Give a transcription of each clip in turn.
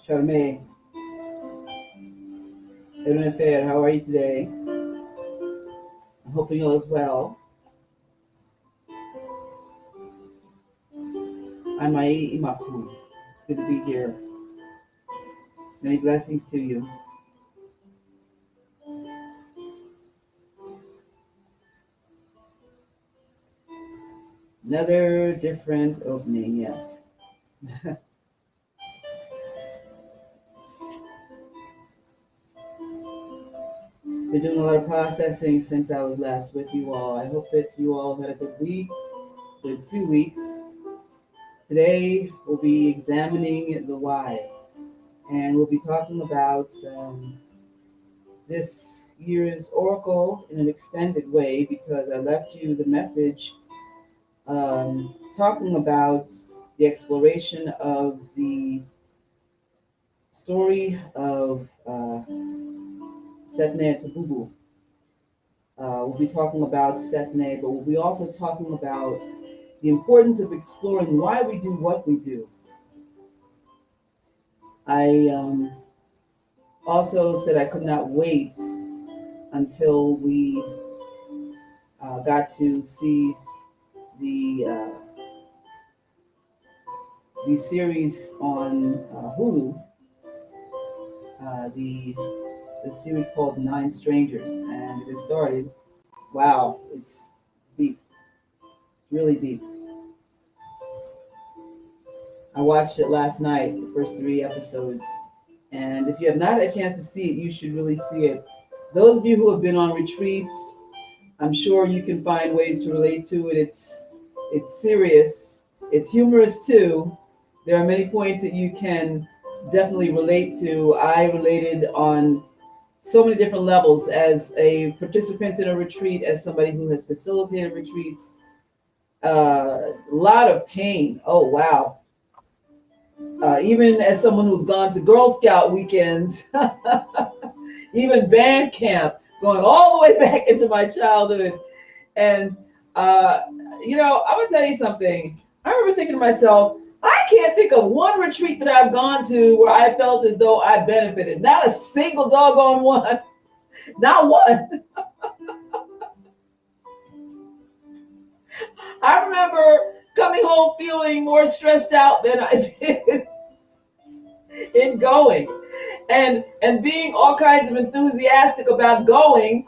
Charme, Edwin Fair, how are you today? I'm hoping all is well. I'm Imakhu. It's good to be here. Many blessings to you. Another different opening, yes. Been doing a lot of processing since I was last with you all. I hope that you all have had a good week, good 2 weeks. Today we'll be examining the why, and we'll be talking about this year's oracle in an extended way because I left you the message talking about the exploration of the story of Setne to Bubu. We'll be talking about Setne, but we'll be also talking about the importance of exploring why we do what we do. I also said I could not wait until we got to see the the series on Hulu, the series called Nine Strangers, and it has started. Wow, it's deep, really deep. I watched it last night, the first 3 episodes, and if you have not had a chance to see it, you should really see it. Those of you who have been on retreats, I'm sure you can find ways to relate to it. It's serious, it's humorous too. There are many points that you can definitely relate to. I related on so many different levels as a participant in a retreat, as somebody who has facilitated retreats. A lot of pain. Oh wow. Even as someone who's gone to Girl Scout weekends, even band camp, going all the way back into my childhood. And, uh, I'm going to tell you something. I remember thinking to myself, I can't think of one retreat that I've gone to where I felt as though I benefited. Not a single doggone one. Not one. I remember coming home feeling more stressed out than I did in going. And being all kinds of enthusiastic about going,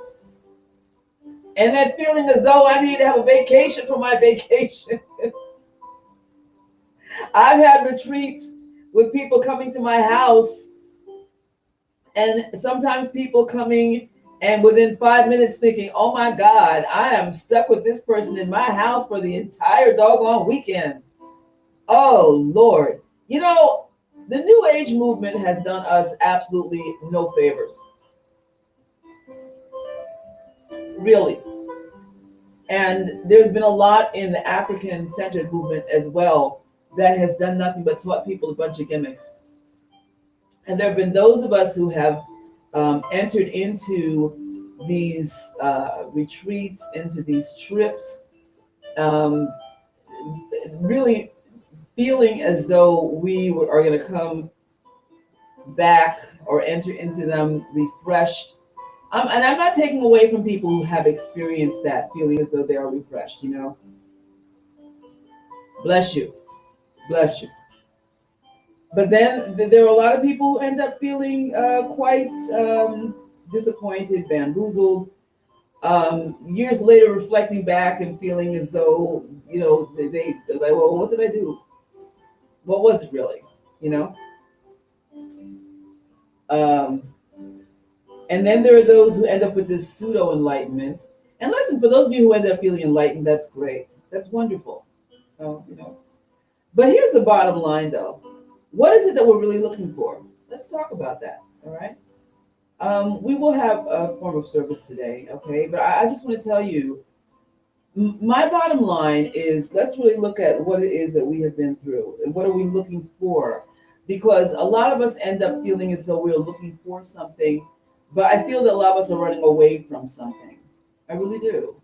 and then feeling as though I need to have a vacation for my vacation. I've had retreats with people coming to my house, and sometimes people coming and within 5 minutes thinking, oh my God, I am stuck with this person in my house for the entire doggone weekend. Oh Lord. The New Age movement has done us absolutely no favors. Really. And there's been a lot in the African centered movement as well that has done nothing but taught people a bunch of gimmicks. And there have been those of us who have entered into these retreats, into these trips, um, really feeling as though we are going to come back or enter into them refreshed. And I'm not taking away from people who have experienced that feeling as though they are refreshed. Bless you. Bless you. But then there are a lot of people who end up feeling quite disappointed, bamboozled. Years later, reflecting back and feeling as though, they're like, well, what did I do? What was it really? You know? Um, and then there are those who end up with this pseudo enlightenment. And listen, for those of you who end up feeling enlightened, that's great. That's wonderful. You know. But here's the bottom line, though. What is it that we're really looking for? Let's talk about that. All right. We will have a form of service today, okay? But I just want to tell you, my bottom line is let's really look at what it is that we have been through and what are we looking for. Because a lot of us end up feeling as though we're looking for something, but I feel that a lot of us are running away from something. I really do.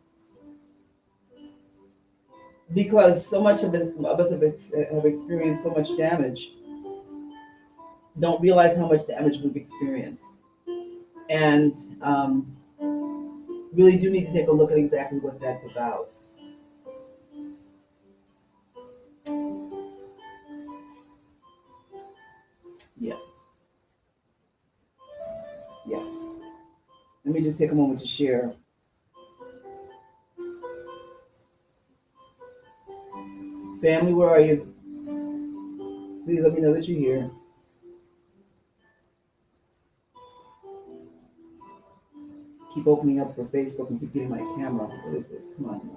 Because so much of us have experienced so much damage don't realize how much damage we've experienced, and really do need to take a look at exactly what that's about. Yeah, yes. Let me just take a moment to share. Family, where are you? Please let me know that you're here. Keep opening up for Facebook and keep getting my camera. What is this? Come on. Come on.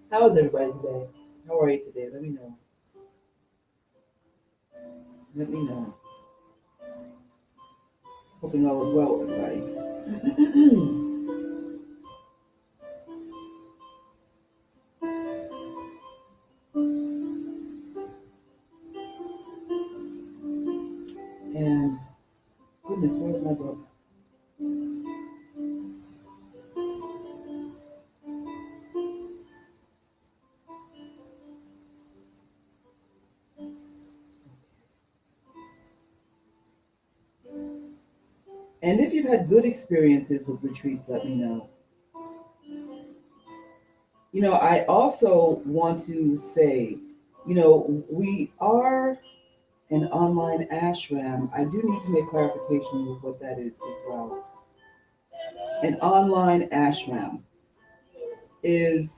How is everybody today? How are you today? Let me know. Let me know. Hoping all is well with everybody. And goodness, where's my book? And if you've had good experiences with retreats, let me know. I also want to say, we are an online ashram. I do need to make clarification with what that is as well. An online ashram is,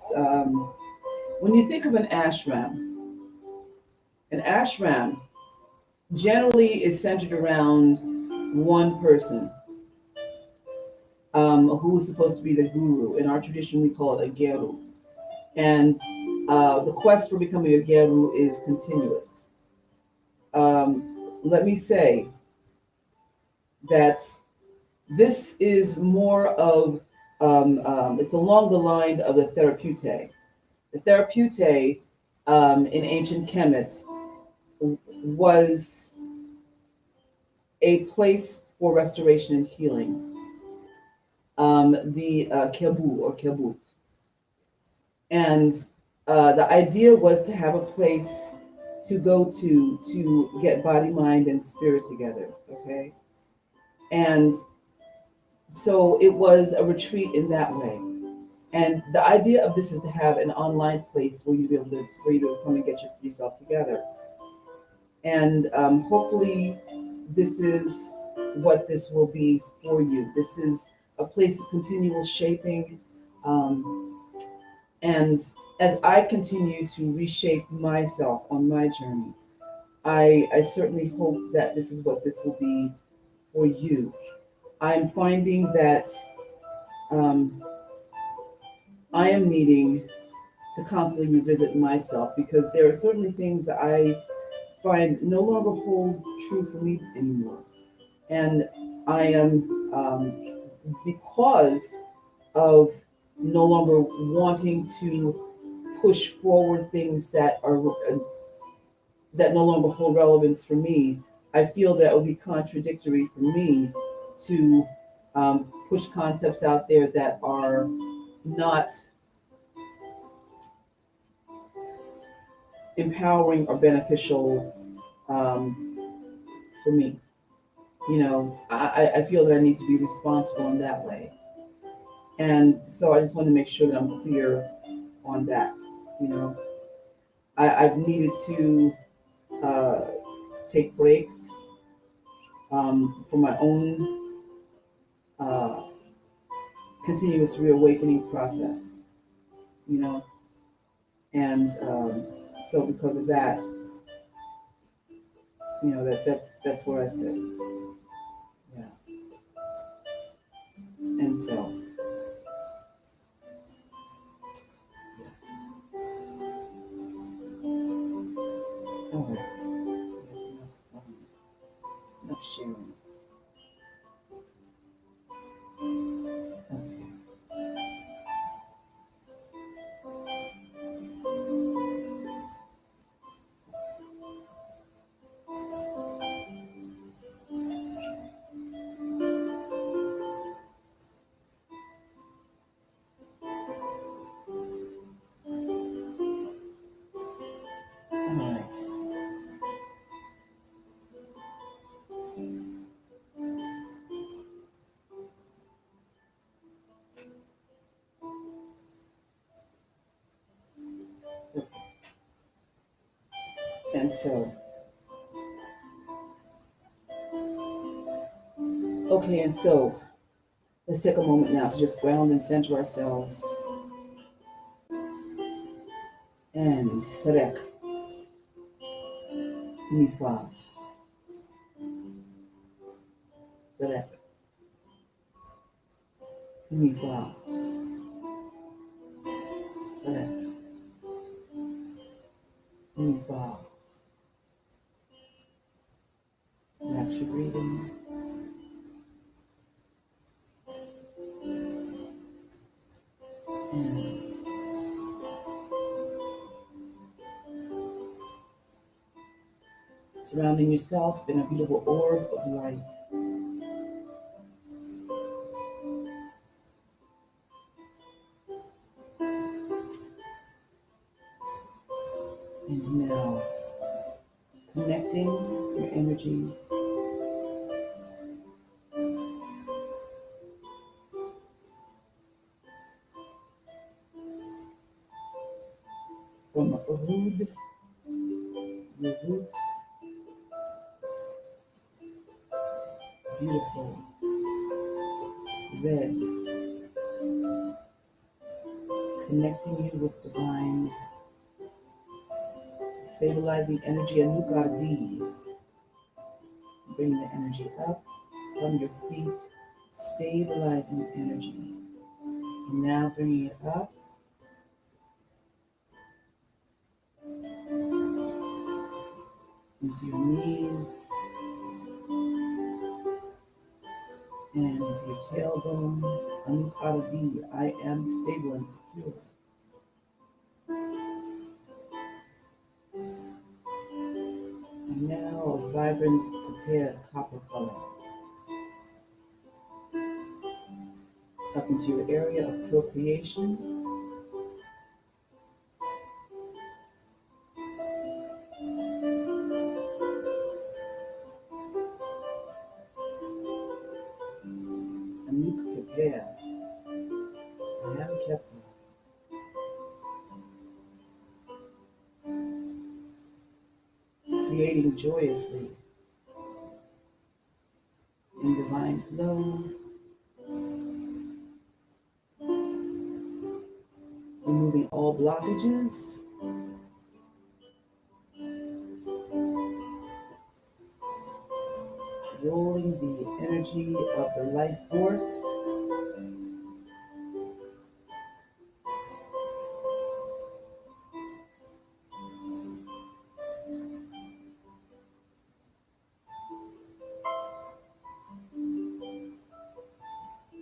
when you think of an ashram generally is centered around one person who is supposed to be the guru. In our tradition, we call it a guru. And the quest for becoming a guru is continuous. Let me say that this is more of, it's along the line of the therapeutic. The therapeutic in ancient Kemet was a place for restoration and healing. The Kebu or Kebut. And the idea was to have a place to go to get body, mind, and spirit together. Okay. And so it was a retreat in that way. And the idea of this is to have an online place where you be able to, where you to come and get yourself together. And hopefully, this is what this will be for you. This is a place of continual shaping. And as I continue to reshape myself on my journey, I certainly hope that this is what this will be for you. I'm finding that um, I am needing to constantly revisit myself because there are certainly things that I find no longer hold true for me anymore. And I am, because of no longer wanting to push forward things that no longer hold relevance for me, I feel that it would be contradictory for me to push concepts out there that are not empowering or beneficial for me. I feel that I need to be responsible in that way. And so I just want to make sure that I'm clear on that. You know, I've needed to uh, take breaks for my own uh, continuous reawakening process, you know, and so because of that, that's where I sit, yeah, and so all right, that's enough sharing. Okay. And so, okay, and so let's take a moment now to just ground and center ourselves. And Sarek, Nifa, Sarek, Nifa, Sarek, Nifa. Relax your breathing. And surrounding yourself in a beautiful orb of light. And now, connecting your energy from Uhud, your roots, beautiful, red, connecting you with divine, stabilizing energy, Anukardi, bringing the energy up from your feet, stabilizing energy. And now bringing it up into your knees and into your tailbone. Anukardi, I am stable and secure. And now a vibrant, prepared copper color up into your area of procreation. And you can prepare. I am kept. Creating joyously in divine flow, removing all blockages, rolling the energy of the life force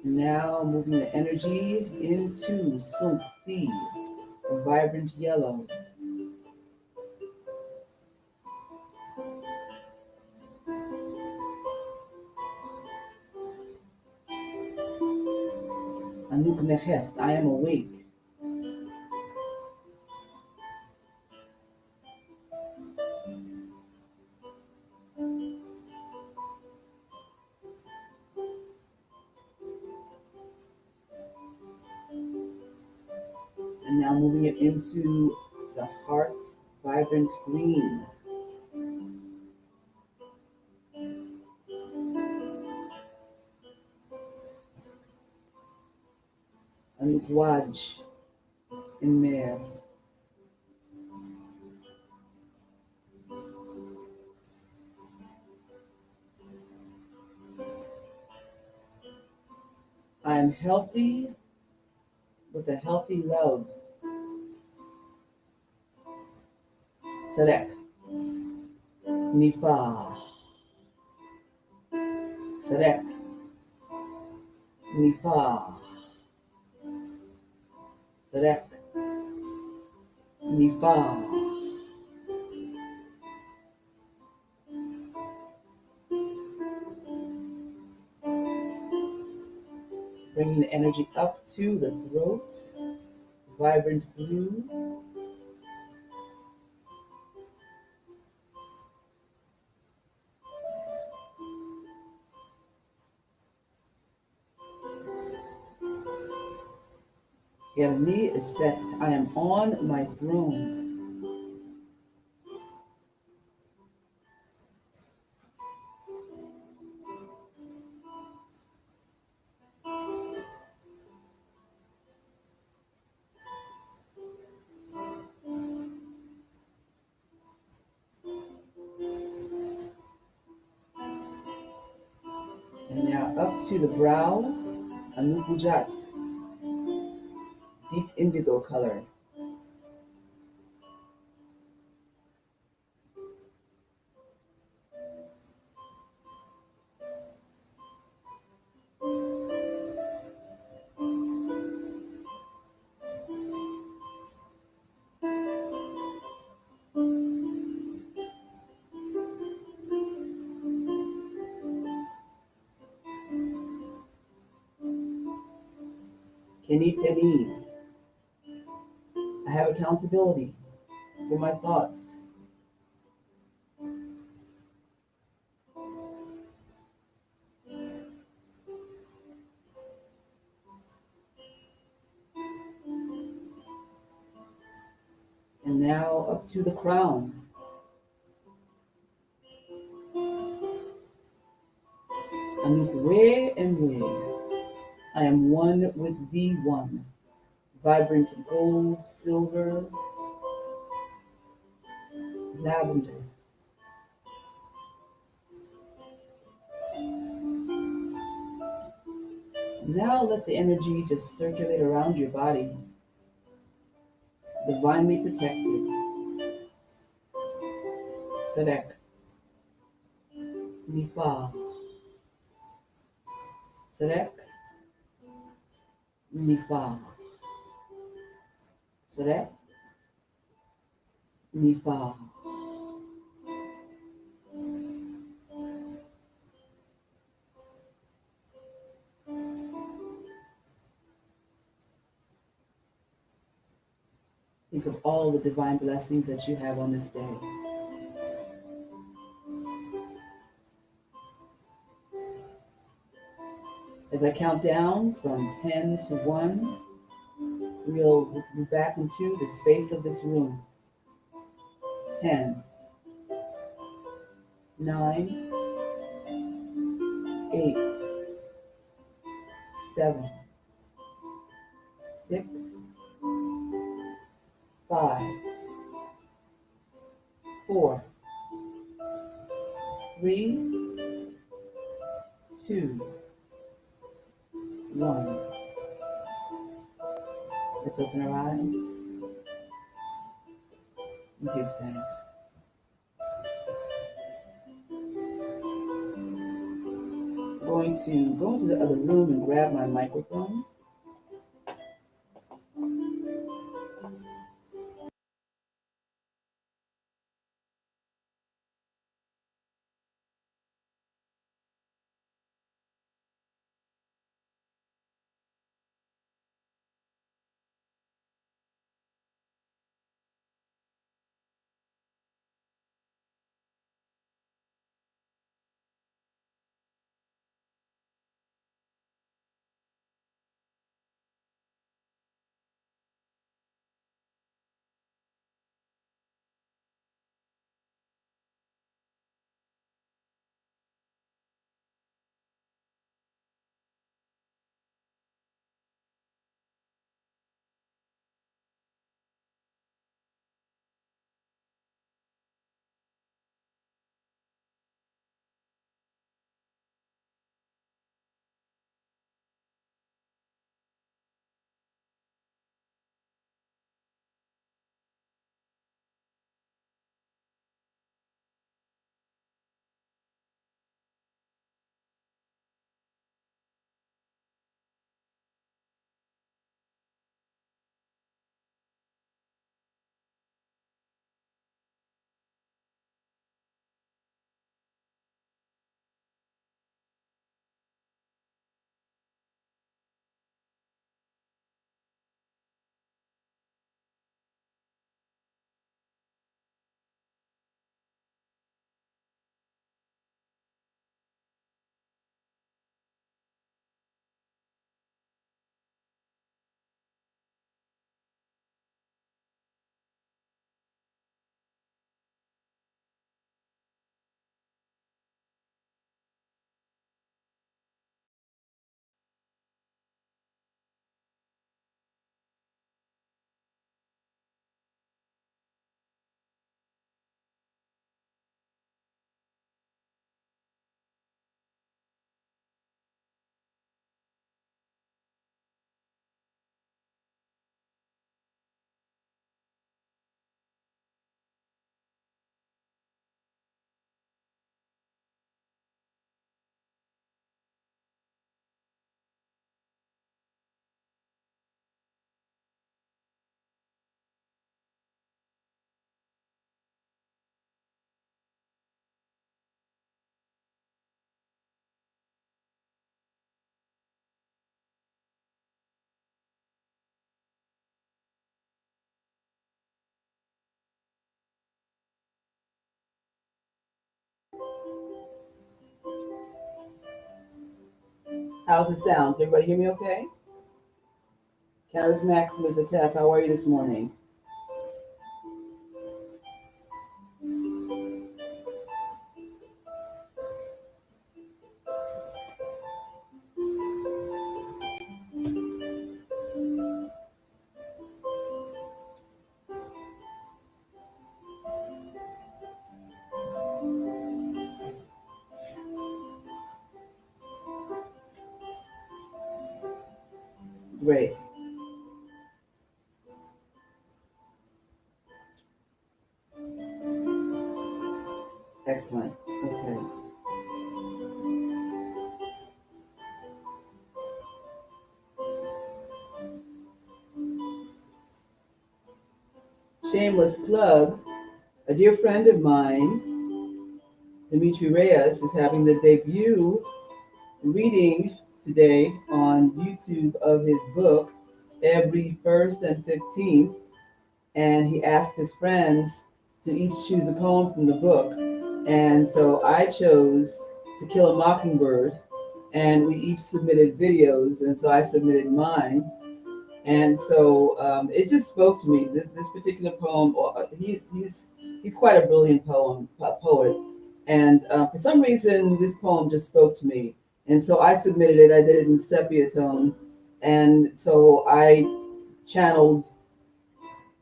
now moving the energy into Sunkti, a vibrant yellow. Anuk Neches, I am awake. And now moving it into the heart, vibrant green. Anuk Waj in there. I am healthy with a healthy love. Select. Nifa. Select. Nifa. Select. Nifa. Bringing the energy up to the throat. Vibrant blue. Yerni is set. I am on my throne. Up to the brow, Anupujat, deep indigo color. Keniteni, I have accountability for my thoughts. And now up to the crown. Anukwe and we. I am one with the one. Vibrant gold, silver, lavender. Now let the energy just circulate around your body, divinely protected. Sadek, Nifa, Sadek, Nifa, Sadek, Nifa. Think of all the divine blessings that you have on this day. As I count down from 10 to 1, we'll move back into the space of this room. 10, 9, 8, 7, 6, 5, 4, 3, 2, 1. Let's open our eyes and give thanks. I'm going to go into the other room and grab my microphone. How's it sound? Can everybody hear me okay? Canis Maximus Attack, how are you this morning? Great. Excellent. Okay. Shameless plug. A dear friend of mine, Dimitri Reyes, is having the debut reading today on YouTube of his book every 1st and 15th. And he asked his friends to each choose a poem from the book. And so I chose To Kill a Mockingbird, and we each submitted videos. And so I submitted mine. And so it just spoke to me. This particular poem, he's quite a brilliant poet. And for some reason, this poem just spoke to me. And so I submitted it. I did it in sepia tone. And so I channeled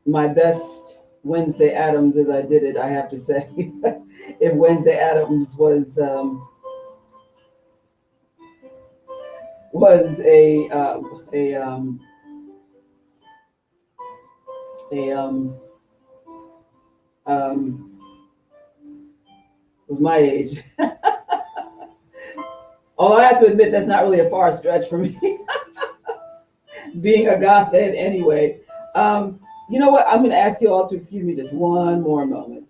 my best Wednesday Adams as I did it, I have to say. If Wednesday Adams was a um, was my age. Although I have to admit that's not really a far stretch for me, being a goth head anyway. You know what? I'm going to ask you all to excuse me just one more moment.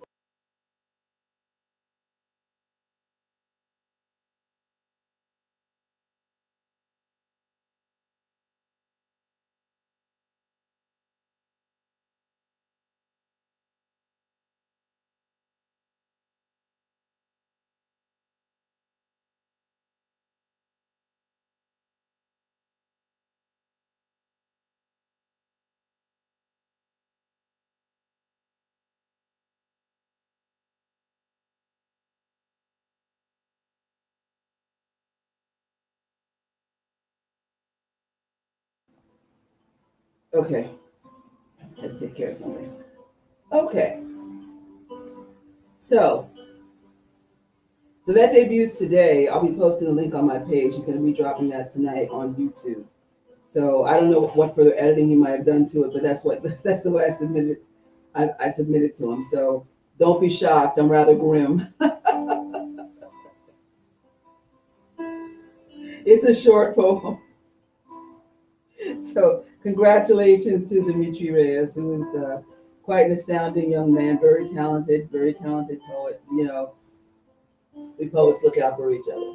Okay, I had to take care of something. Okay, so so that debuts today. I'll be posting a link on my page. He's going to be dropping that tonight on YouTube. So I don't know what further editing he might have done to it, but that's the way I submitted to him. So don't be shocked. I'm rather grim. It's a short poem. So congratulations to Dimitri Reyes, who is quite an astounding young man, very talented poet. You know, we poets look out for each other.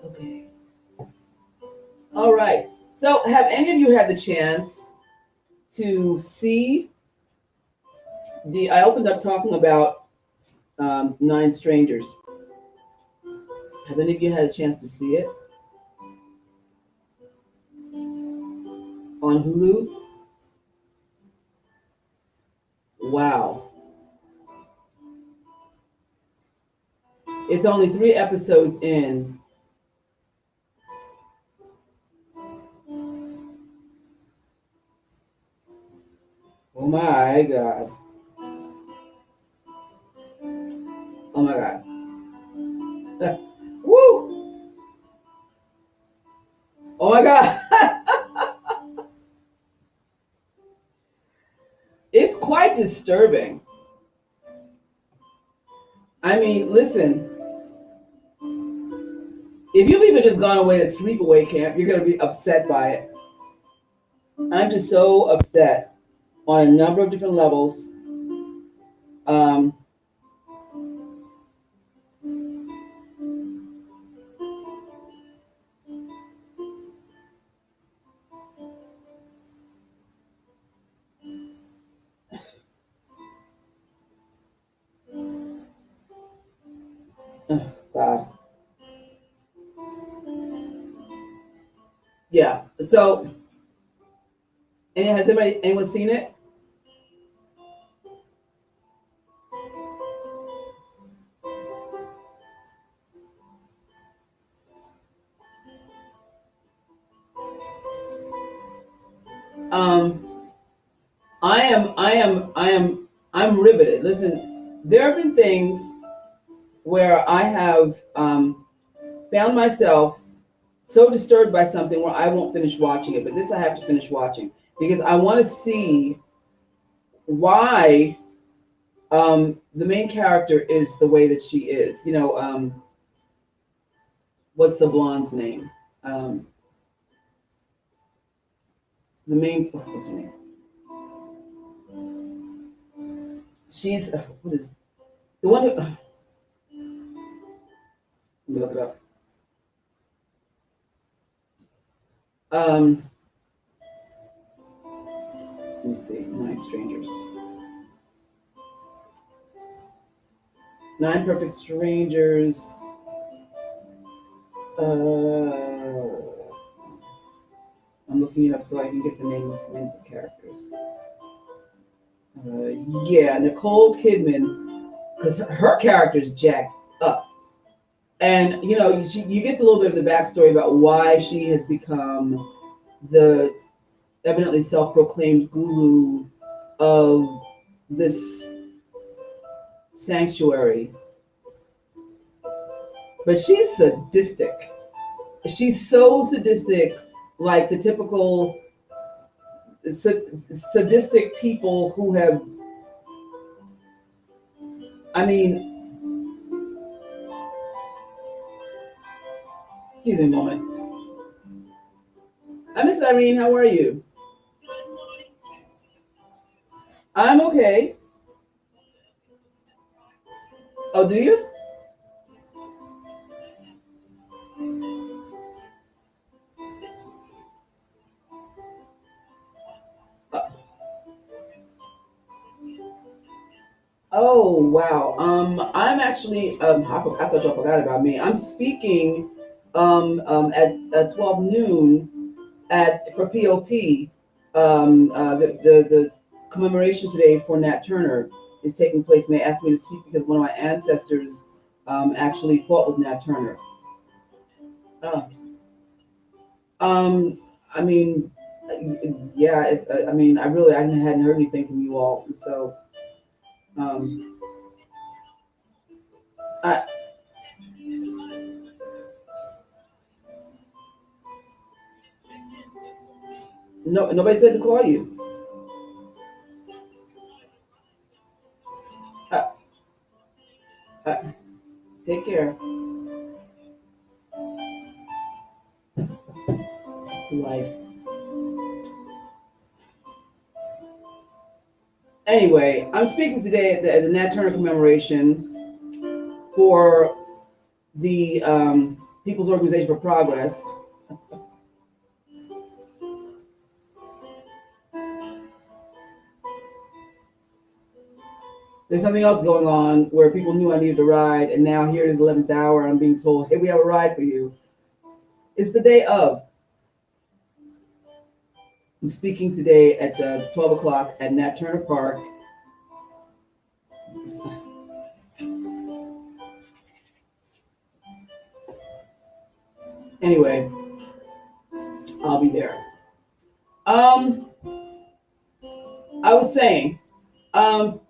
Okay. All right. So have any of you had the chance to see the? I opened up talking about Nine Strangers. Have any of you had a chance to see it on Hulu? Wow. It's only 3 episodes in. Oh my God. Oh my God. Woo! Oh my God. It's quite disturbing. I mean, listen, if you've even just gone away to sleepaway camp, you're going to be upset by it. I'm just so upset on a number of different levels. Um, God. Yeah. So, and has anyone seen it? Um, I'm riveted. Listen, there have been things where I have found myself so disturbed by something where I won't finish watching it, but this I have to finish watching because I want to see why the main character is the way that she is. What's the blonde's name? Um, what's her name? She's what is the one who? Let me look it up. Um, let me see. Nine Strangers. Nine Perfect Strangers. I'm looking it up so I can get the names of the characters. Yeah, Nicole Kidman, because her character is jacked up. And you get a little bit of the backstory about why she has become the evidently self-proclaimed guru of this sanctuary. But she's sadistic. She's so sadistic, like the typical sadistic people who have. I mean, excuse me a moment. I Miss Irene. How are you? I'm okay. Oh, do you? Uh, oh wow. I'm actually. I thought y'all forgot about me. I'm speaking. At 12 noon at for POP. The commemoration today for Nat Turner is taking place, and they asked me to speak because one of my ancestors actually fought with Nat Turner. Oh. Um, I mean, yeah. I mean, I hadn't heard anything from you all, so um, I, no, nobody said to call you. Uh, uh, Take care. Life. Anyway, I'm speaking today at the Nat Turner commemoration for the People's Organization for Progress. There's something else going on where people knew I needed a ride, and now here it is 11th hour. I'm being told, "Hey, we have a ride for you." It's the day of. I'm speaking today at 12 o'clock at Nat Turner Park. Anyway, I'll be there. Um, I was saying, um,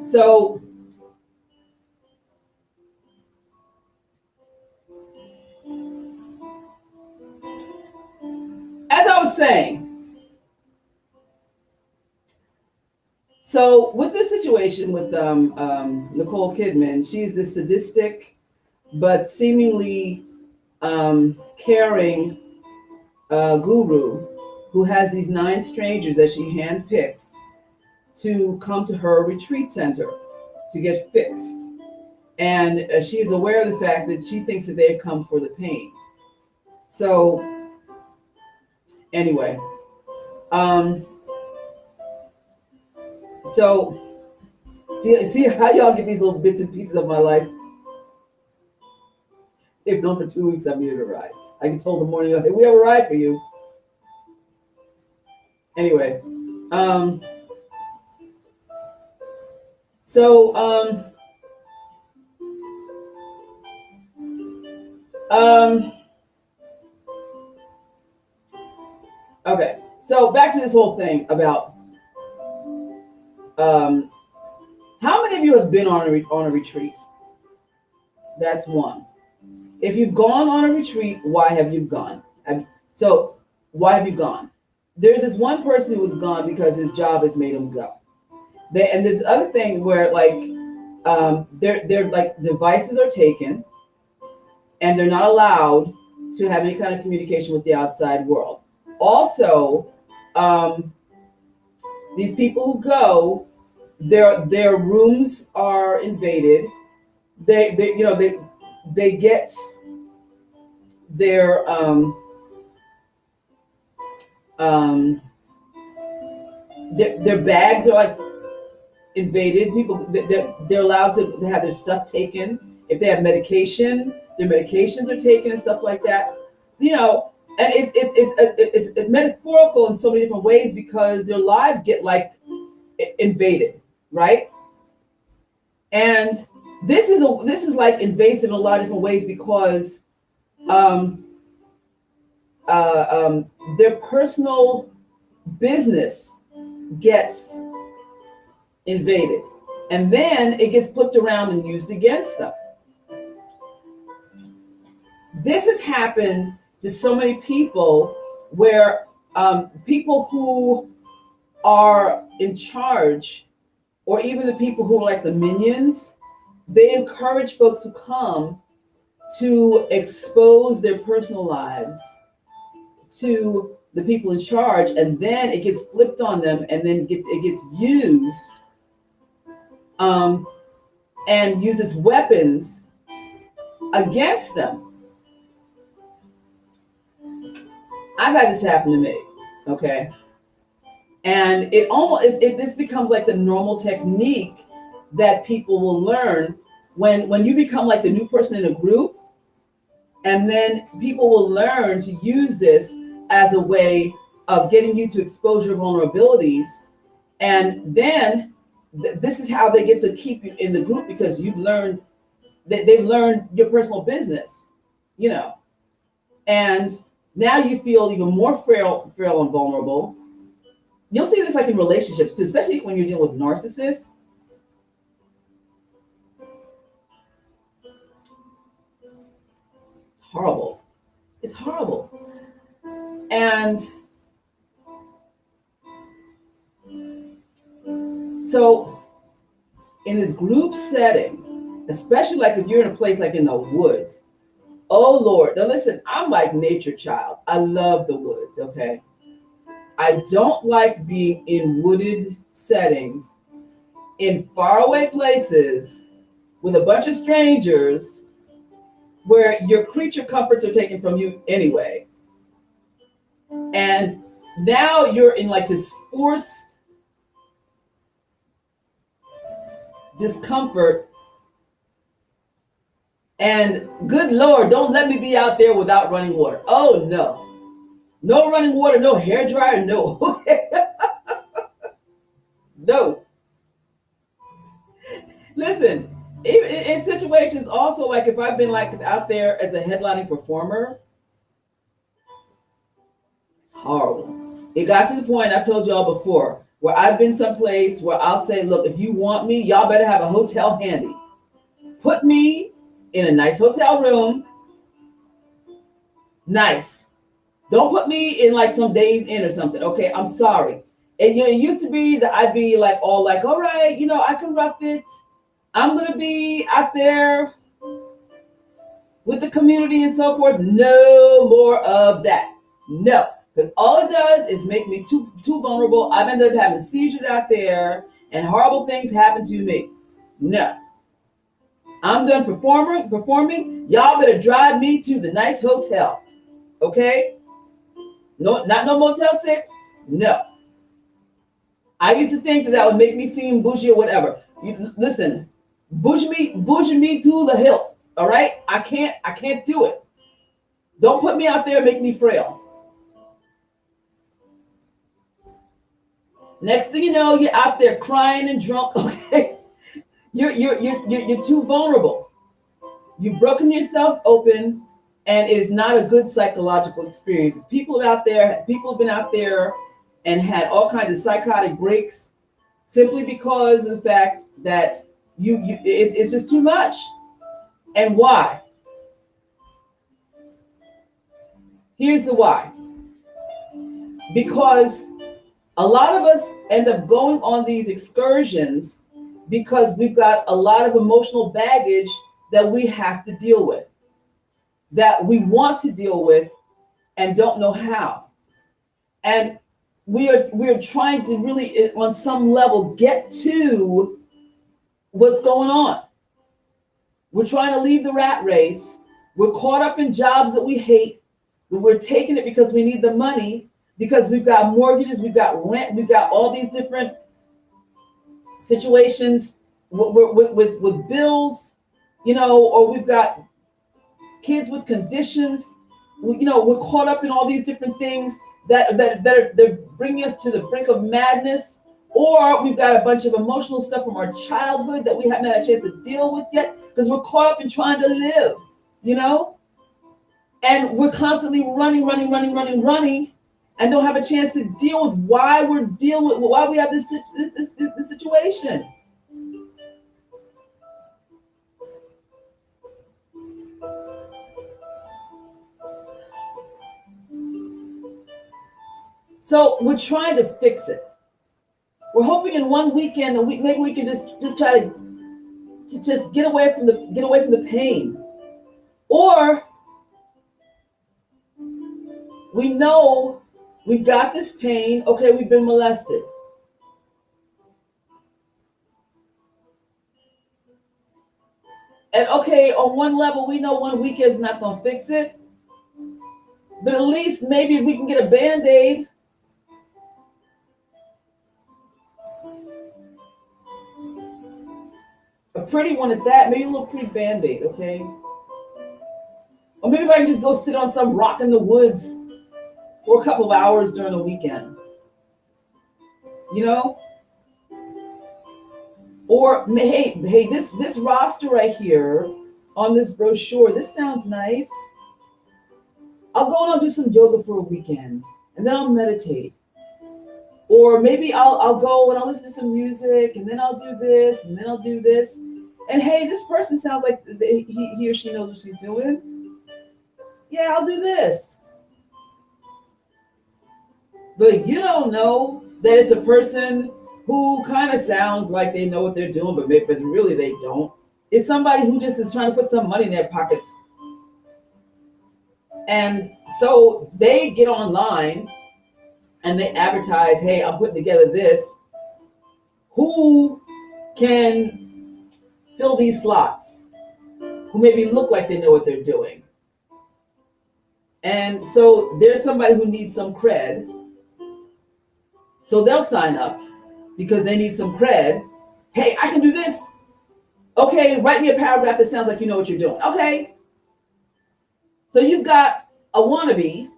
so as I was saying, so with this situation with Nicole Kidman, she's this sadistic but seemingly caring guru who has these nine strangers that she handpicks to come to her retreat center to get fixed. And she is aware of the fact that she thinks that they've come for the pain. So, anyway, um, so see how y'all get these little bits and pieces of my life. They've known for 2 weeks I needed a ride. I get told the morning, hey, we have a ride for you. Anyway, so okay. So back to this whole thing about how many of you have been on a retreat? That's one. If you've gone on a retreat, why have you gone? So why have you gone? There's this one person who was gone because his job has made him go. And this other thing where like their like devices are taken and they're not allowed to have any kind of communication with the outside world. Also, these people who go, their rooms are invaded. They get their bags are like invaded. People they're allowed to have their stuff taken. If they have medication, their medications are taken and stuff like that. And it's metaphorical in so many different ways because their lives get like invaded, right? And this is like invasive in a lot of different ways because their personal business gets invaded, and then it gets flipped around and used against them. This has happened to so many people where people who are in charge, or even the people who are like the minions, they encourage folks to come to expose their personal lives to the people in charge, and then it gets flipped on them, and then it gets used and used as weapons against them. I've had this happen to me, okay? And this becomes like the normal technique that people will learn when you become like the new person in a group, and then people will learn to use this as a way of getting you to expose your vulnerabilities. And then this is how they get to keep you in the group, because you've learned that they've learned your personal business, and now you feel even more frail and vulnerable. You'll see this like in relationships too, especially when you're dealing with narcissists. It's horrible. It's horrible. And so in this group setting, especially like if you're in a place like in the woods, oh Lord, now listen, I'm like nature child. I love the woods, okay? I don't like being in wooded settings, in faraway places with a bunch of strangers where your creature comforts are taken from you anyway. And now you're in like this forced discomfort. And good Lord, don't let me be out there without running water. Oh no. No running water, no hair dryer, no. No. Listen, even in situations also, like if I've been like out there as a headlining performer, it's horrible. It got to the point, I told y'all before, where I've been someplace where I'll say, look, if you want me, y'all better have a hotel handy. Put me in a nice hotel room. Nice. Don't put me in like some Days Inn or something. Okay, I'm sorry. And it used to be that I'd be like all like, all right, I can rough it. I'm gonna be out there with the community and so forth. No more of that. No, because all it does is make me too vulnerable. I've ended up having seizures out there and horrible things happen to me. No. I'm done performing. Y'all better drive me to the nice hotel. Okay? No, not no Motel 6. No. I used to think that would make me seem bougie or whatever. Listen, bougie me to the hilt. All right? I can't do it. Don't put me out there and make me frail. Next thing you know, you're out there crying and drunk. Okay. You're too vulnerable. You've broken yourself open, and it is not a good psychological experience. People have been out there and had all kinds of psychotic breaks simply because of the fact that it's just too much. And why? Here's the why. Because a lot of us end up going on these excursions because we've got a lot of emotional baggage that we have to deal with, that we want to deal with and don't know how. And we're trying to really, on some level, get to what's going on. We're trying to leave the rat race. We're caught up in jobs that we hate. We're taking it because we need the money, because we've got mortgages, we've got rent, we've got all these different situations with bills, or we've got kids with conditions. We're caught up in all these different things they're bringing us to the brink of madness, or we've got a bunch of emotional stuff from our childhood that we haven't had a chance to deal with yet because we're caught up in trying to live, and we're constantly running, and don't have a chance to deal with why we have this situation. So we're trying to fix it. We're hoping in one weekend that maybe we can just try to just get away from the pain, or we know we've got this pain. Okay, we've been molested. And okay, on one level, we know one weekend's not going to fix it. But at least maybe we can get a Band-Aid. A pretty one at that, maybe a little pretty Band-Aid, okay? Or maybe if I can just go sit on some rock in the woods for a couple of hours during the weekend. Or hey, this roster right here on this brochure, this sounds nice. I'll go and I'll do some yoga for a weekend, and then I'll meditate. Or maybe I'll go and I'll listen to some music, and then I'll do this, and then I'll do this. And hey, this person sounds like he or she knows what she's doing. Yeah, I'll do this. But you don't know that it's a person who kind of sounds like they know what they're doing, but really they don't. It's somebody who just is trying to put some money in their pockets. And so they get online and they advertise, hey, I'm putting together this. Who can fill these slots? Who maybe look like they know what they're doing? And so there's somebody who needs some cred. So they'll sign up because they need some cred. Hey, I can do this. Okay, write me a paragraph that sounds like you know what you're doing. Okay. So you've got a wannabe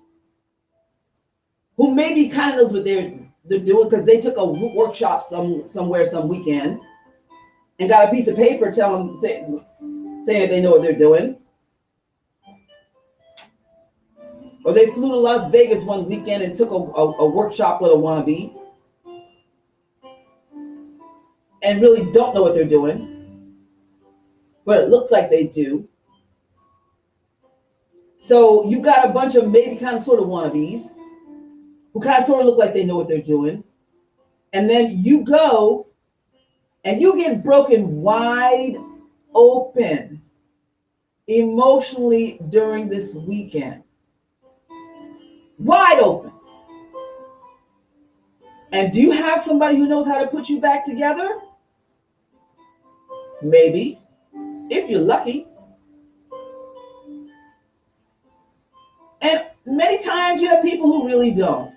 who maybe kind of knows what they're doing because they took a workshop somewhere some weekend and got a piece of paper saying they know what they're doing. Or they flew to Las Vegas one weekend and took a workshop with a wannabe and really don't know what they're doing, but it looks like they do. So you've got a bunch of maybe kind of sort of wannabes who kind of sort of look like they know what they're doing. And then you go and you get broken wide open emotionally during this weekend. Wide open. And do you have somebody who knows how to put you back together? Maybe, if you're lucky. And many times you have people who really don't.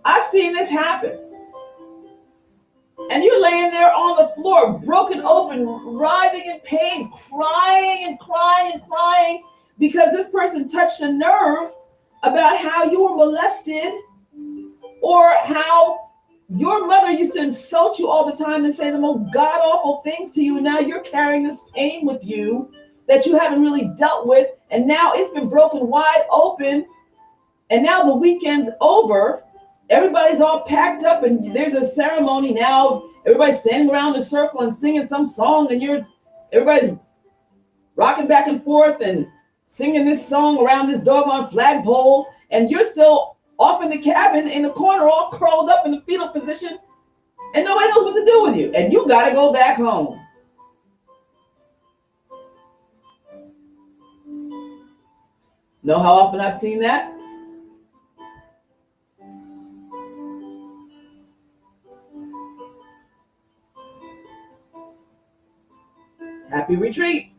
I've seen this happen. And you're laying there on the floor, broken open, writhing in pain, crying and crying and crying because this person touched a nerve about how you were molested or how your mother used to insult you all the time and say the most god-awful things to you. And now you're carrying this pain with you that you haven't really dealt with. And now it's been broken wide open. And now the weekend's over. Everybody's all packed up and there's a ceremony now. Everybody's standing around in a circle and singing some song, and everybody's rocking back and forth and singing this song around this doggone flagpole, and you're still off in the cabin in the corner, all curled up in the fetal position, and nobody knows what to do with you, and you got to go back home. Know how often I've seen that? Happy retreat.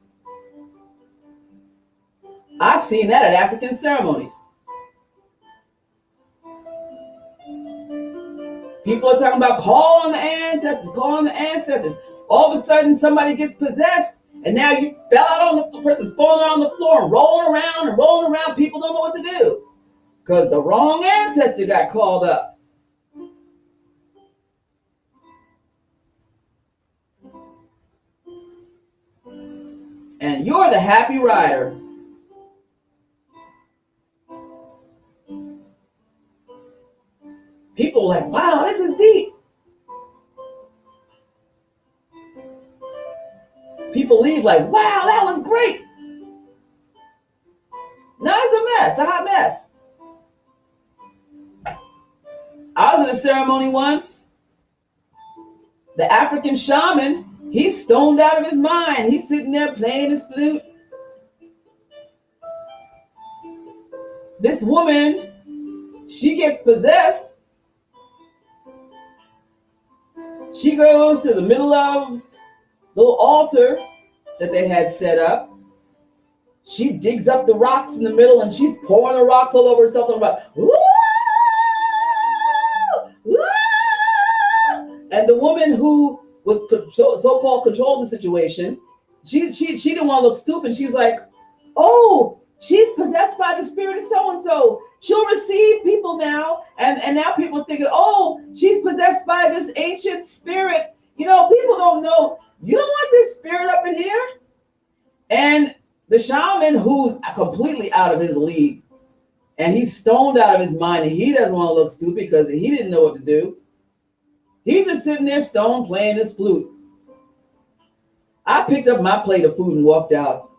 I've seen that at African ceremonies. People are talking about call on the ancestors, call on the ancestors. All of a sudden, somebody gets possessed, and now you fell out on the person's falling out on the floor and rolling around and rolling around. People don't know what to do because the wrong ancestor got called up. And you're the happy rider. People are like, wow, this is deep. People leave like, wow, that was great. No, it's a mess, a hot mess. I was in a ceremony once. The African shaman, he's stoned out of his mind. He's sitting there playing his flute. This woman, she gets possessed. She goes to the middle of the little altar that they had set up. She digs up the rocks in the middle and she's pouring the rocks all over herself, talking about, woo! Woo! And the woman who was so-called controlling the situation, she didn't want to look stupid. She was like, oh, she's possessed by the spirit of so-and-so. She'll receive people now. And now people are thinking, oh, she's possessed by this ancient spirit. You know, people don't know. You don't want this spirit up in here. And the shaman, who's completely out of his league, and he's stoned out of his mind, and he doesn't want to look stupid because he didn't know what to do. He's just sitting there stoned playing his flute. I picked up my plate of food and walked out.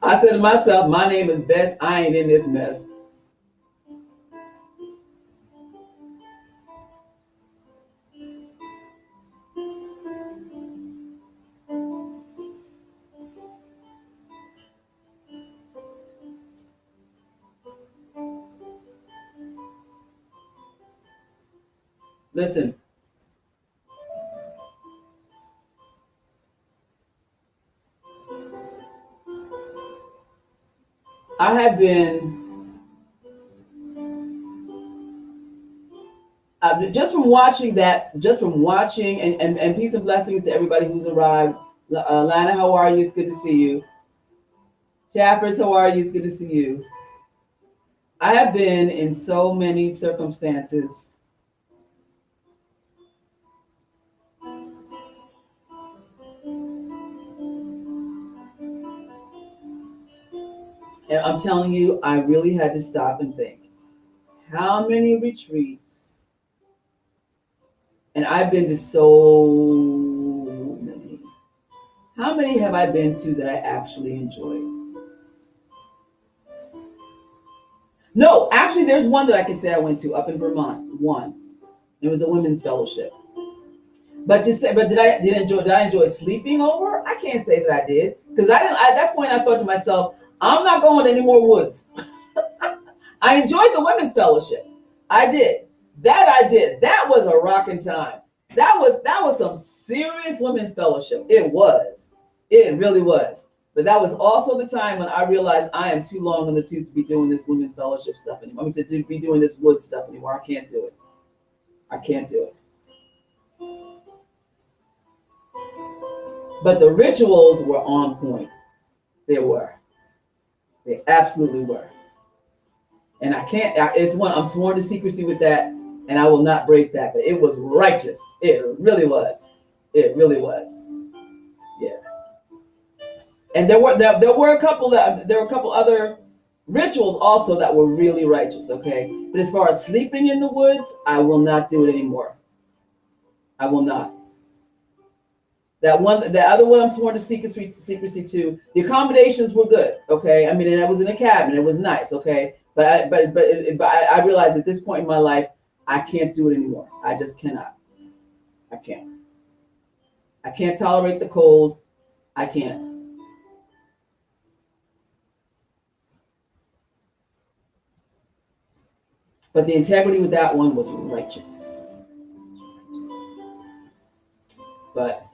I said to myself, my name is Bess. I ain't in this mess. Listen. I have been, just from watching, and peace and blessings to everybody who's arrived. Lana, how are you? It's good to see you. Chappers, how are you? It's good to see you. I have been in so many circumstances and I'm telling you, I really had to stop and think, how many retreats, and I've been to so many, how many have I been to that I actually enjoyed? No, actually, there's one that I can say I went to up in Vermont. One, it was a women's fellowship. But did I enjoy sleeping over? I can't say that I did, because I didn't. At that point, I thought to myself, I'm not going to any more woods. I enjoyed the women's fellowship. I did. That was a rocking time. that was some serious women's fellowship. It really was. But that was also the time when I realized I am too long in the tooth to be doing this women's fellowship stuff anymore. I mean, be doing this wood stuff anymore. I can't do it. I can't do it. But the rituals were on point. They were. They absolutely were. And I can't, it's one, I'm sworn to secrecy with that, and I will not break that. But it was righteous. It really was. It really was. Yeah. And there were a couple other rituals also that were really righteous, okay? But as far as sleeping in the woods, I will not do it anymore. I will not. The other one I'm sworn to secrecy to. The accommodations were good, okay? I mean, and I was in a cabin. It was nice, okay? But I realized at this point in my life, I can't do it anymore. I just cannot. I can't. I can't tolerate the cold. I can't. But the integrity with that one was righteous. But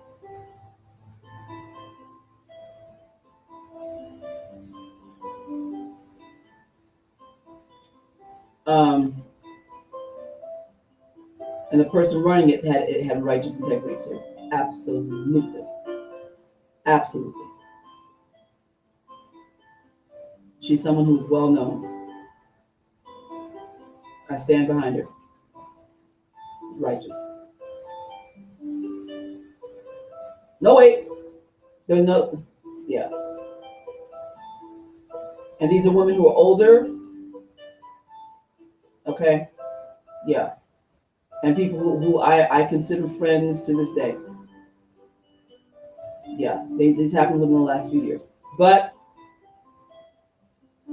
and the person running it had righteous integrity too. Absolutely. Absolutely. She's someone who's well known. I stand behind her. Righteous. No, wait. There's no, yeah. And these are women who are older. Okay. Yeah. And people who I consider friends to this day. Yeah. This happened within the last few years. But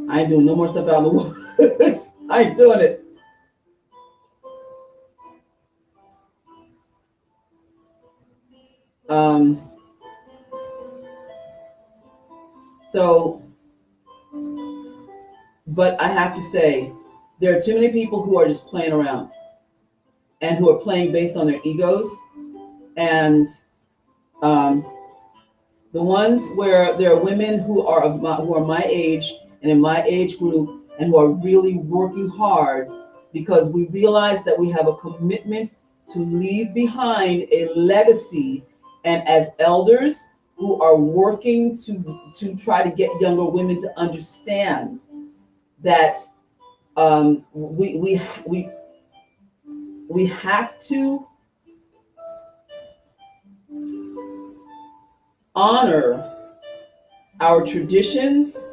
I ain't doing no more stuff out in the woods. I ain't doing it. So, but I have to say, there are too many people who are just playing around and who are playing based on their egos. And the ones where there are women who are my age and in my age group and who are really working hard because we realize that we have a commitment to leave behind a legacy, and as elders who are working to try to get younger women to understand that we have to honor our traditions,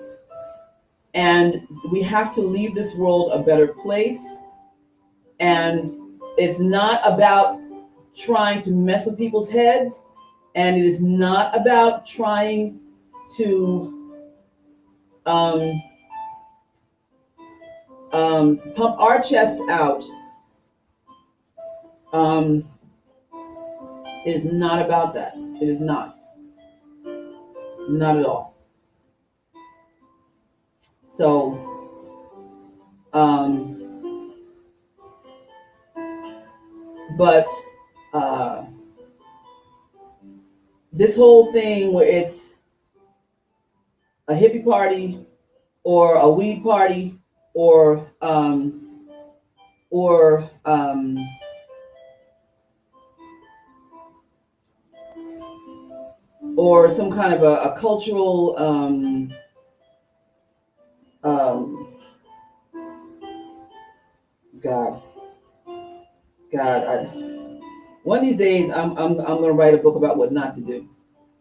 and we have to leave this world a better place. And it's not about trying to mess with people's heads, and it is not about trying to pump our chests out. It is not about that. It is not. Not at all. So, but this whole thing where it's a hippie party or a weed party or some kind of a cultural one of these days I'm gonna write a book about what not to do.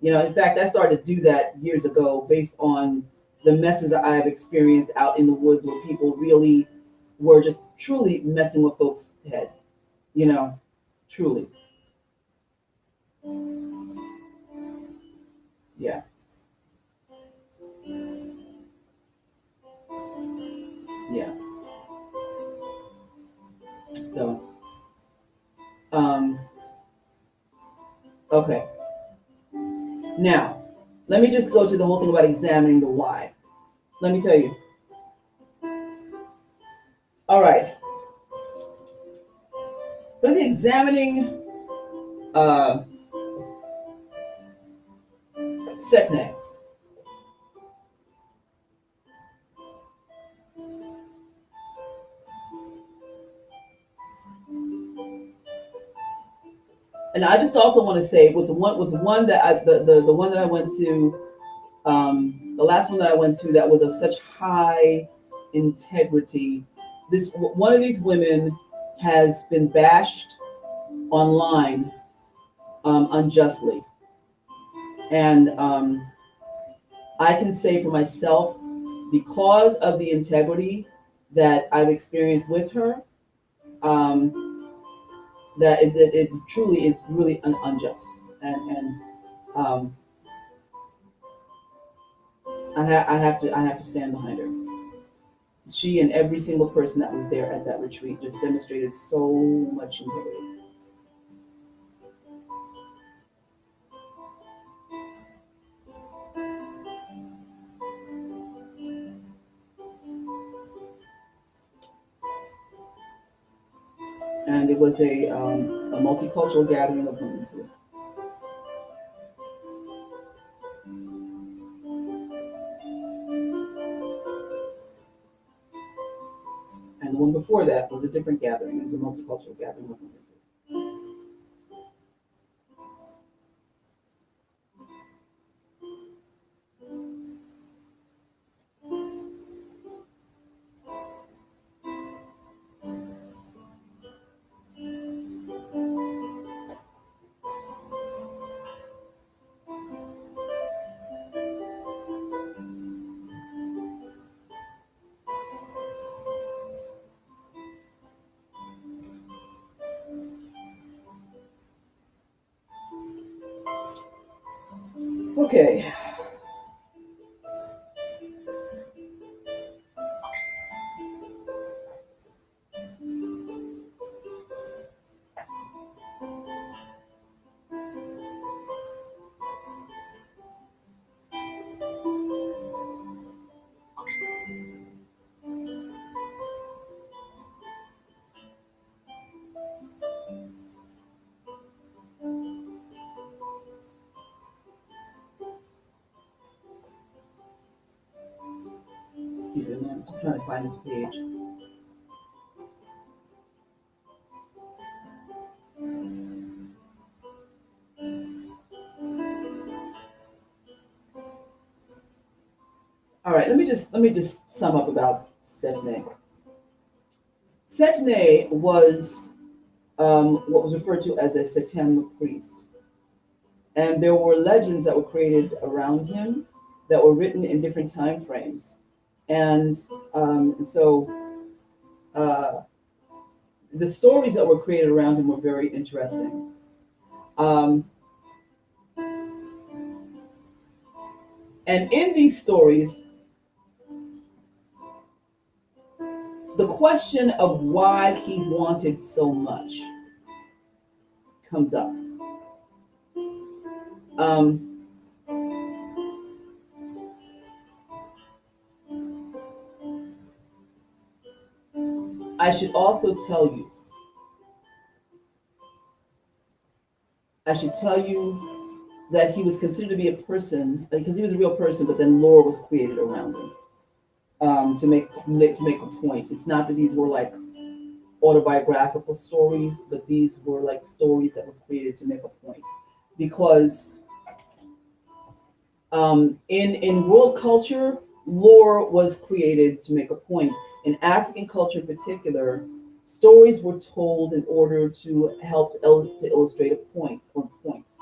You know, in fact, I started to do that years ago based on the messes that I have experienced out in the woods where people really were just truly messing with folks' head. You know, truly. Yeah. Yeah. So, okay. Now, let me just go to the whole thing about examining the why. Let me tell you. All right. Going to be examining uh, Setne. And I just also want to say with the one that the one that I went to, the last one that I went to that was of such high integrity. This one of these women has been bashed online unjustly, and I can say for myself, because of the integrity that I've experienced with her, um, that it truly is really unjust, and um, I have to stand behind her. She and every single person that was there at that retreat just demonstrated so much integrity. And it was a multicultural gathering of women too. And the one before that was a different gathering. It was a multicultural gathering of women too. Okay. Excuse me, I'm just trying to find this page. All right, let me just sum up about Setne. Setne was what was referred to as a Setem priest, and there were legends that were created around him that were written in different time frames, and so uh, the stories that were created around him were very interesting. Um, and in these stories, the question of why he wanted so much comes up. Um, I should also tell you, I should tell you that he was considered to be a person because he was a real person, but then lore was created around him to make a point. It's not that these were like autobiographical stories, but these were like stories that were created to make a point. Because in world culture, lore was created to make a point. In African culture in particular, stories were told in order to help to illustrate a point or points.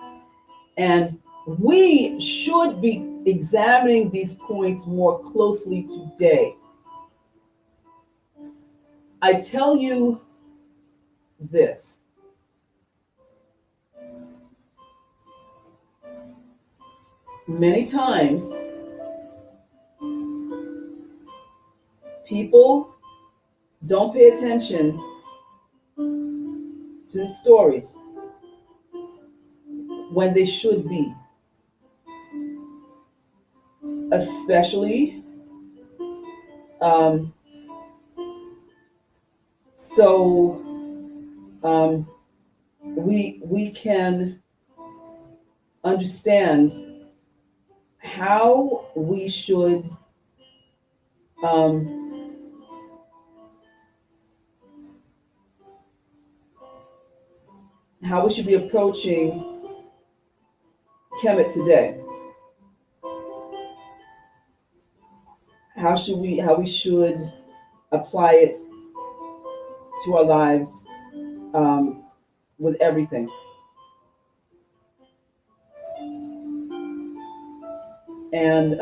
And we should be examining these points more closely today. I tell you this. Many times, people don't pay attention to the stories when they should be, especially um, so um, we can understand how we should um, how we should be approaching Kemet today. How we should apply it to our lives, um, with everything. And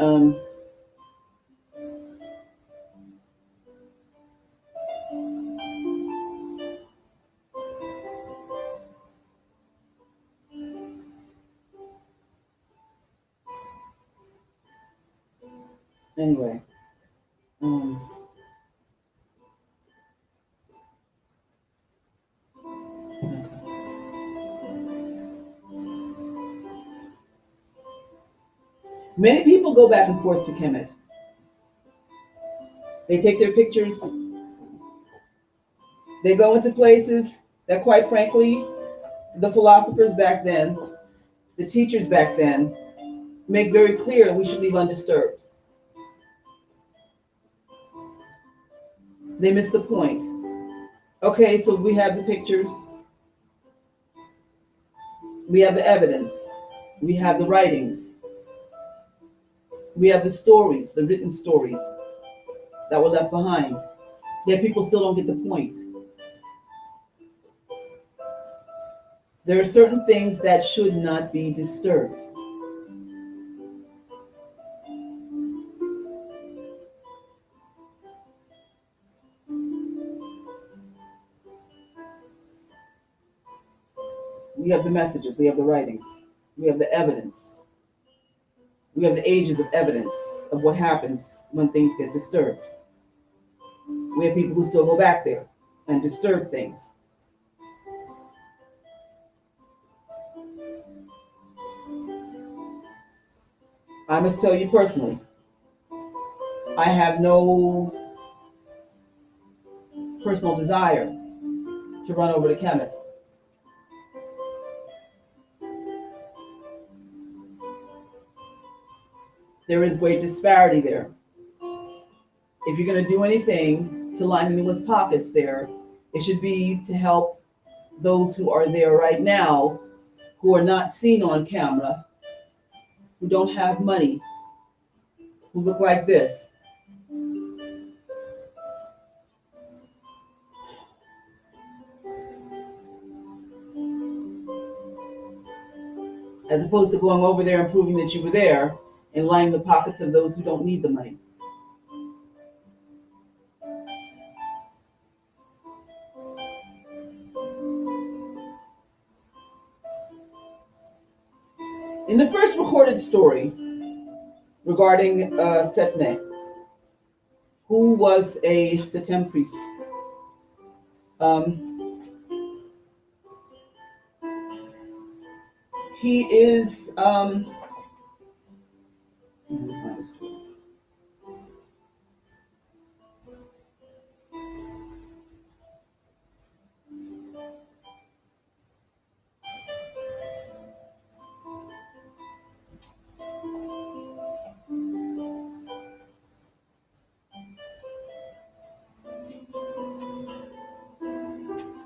anyway, um, many people go back and forth to Kemet. They take their pictures. They go into places that, quite frankly, the philosophers back then, the teachers back then, make very clear we should leave undisturbed. They miss the point. Okay, so we have the pictures, we have the evidence, we have the writings, we have the stories, the written stories that were left behind. Yet people still don't get the point. There are certain things that should not be disturbed. We have the messages, we have the writings, we have the evidence, we have the ages of evidence of what happens when things get disturbed. We have people who still go back there and disturb things. I must tell you personally, I have no personal desire to run over to Kemet. There is great disparity there. If you're going to do anything to line anyone's pockets there, it should be to help those who are there right now, who are not seen on camera, who don't have money, who look like this. As opposed to going over there and proving that you were there and lining the pockets of those who don't need the money. In the first recorded story regarding Setne, who was a Setem priest, um, he is let me find this story.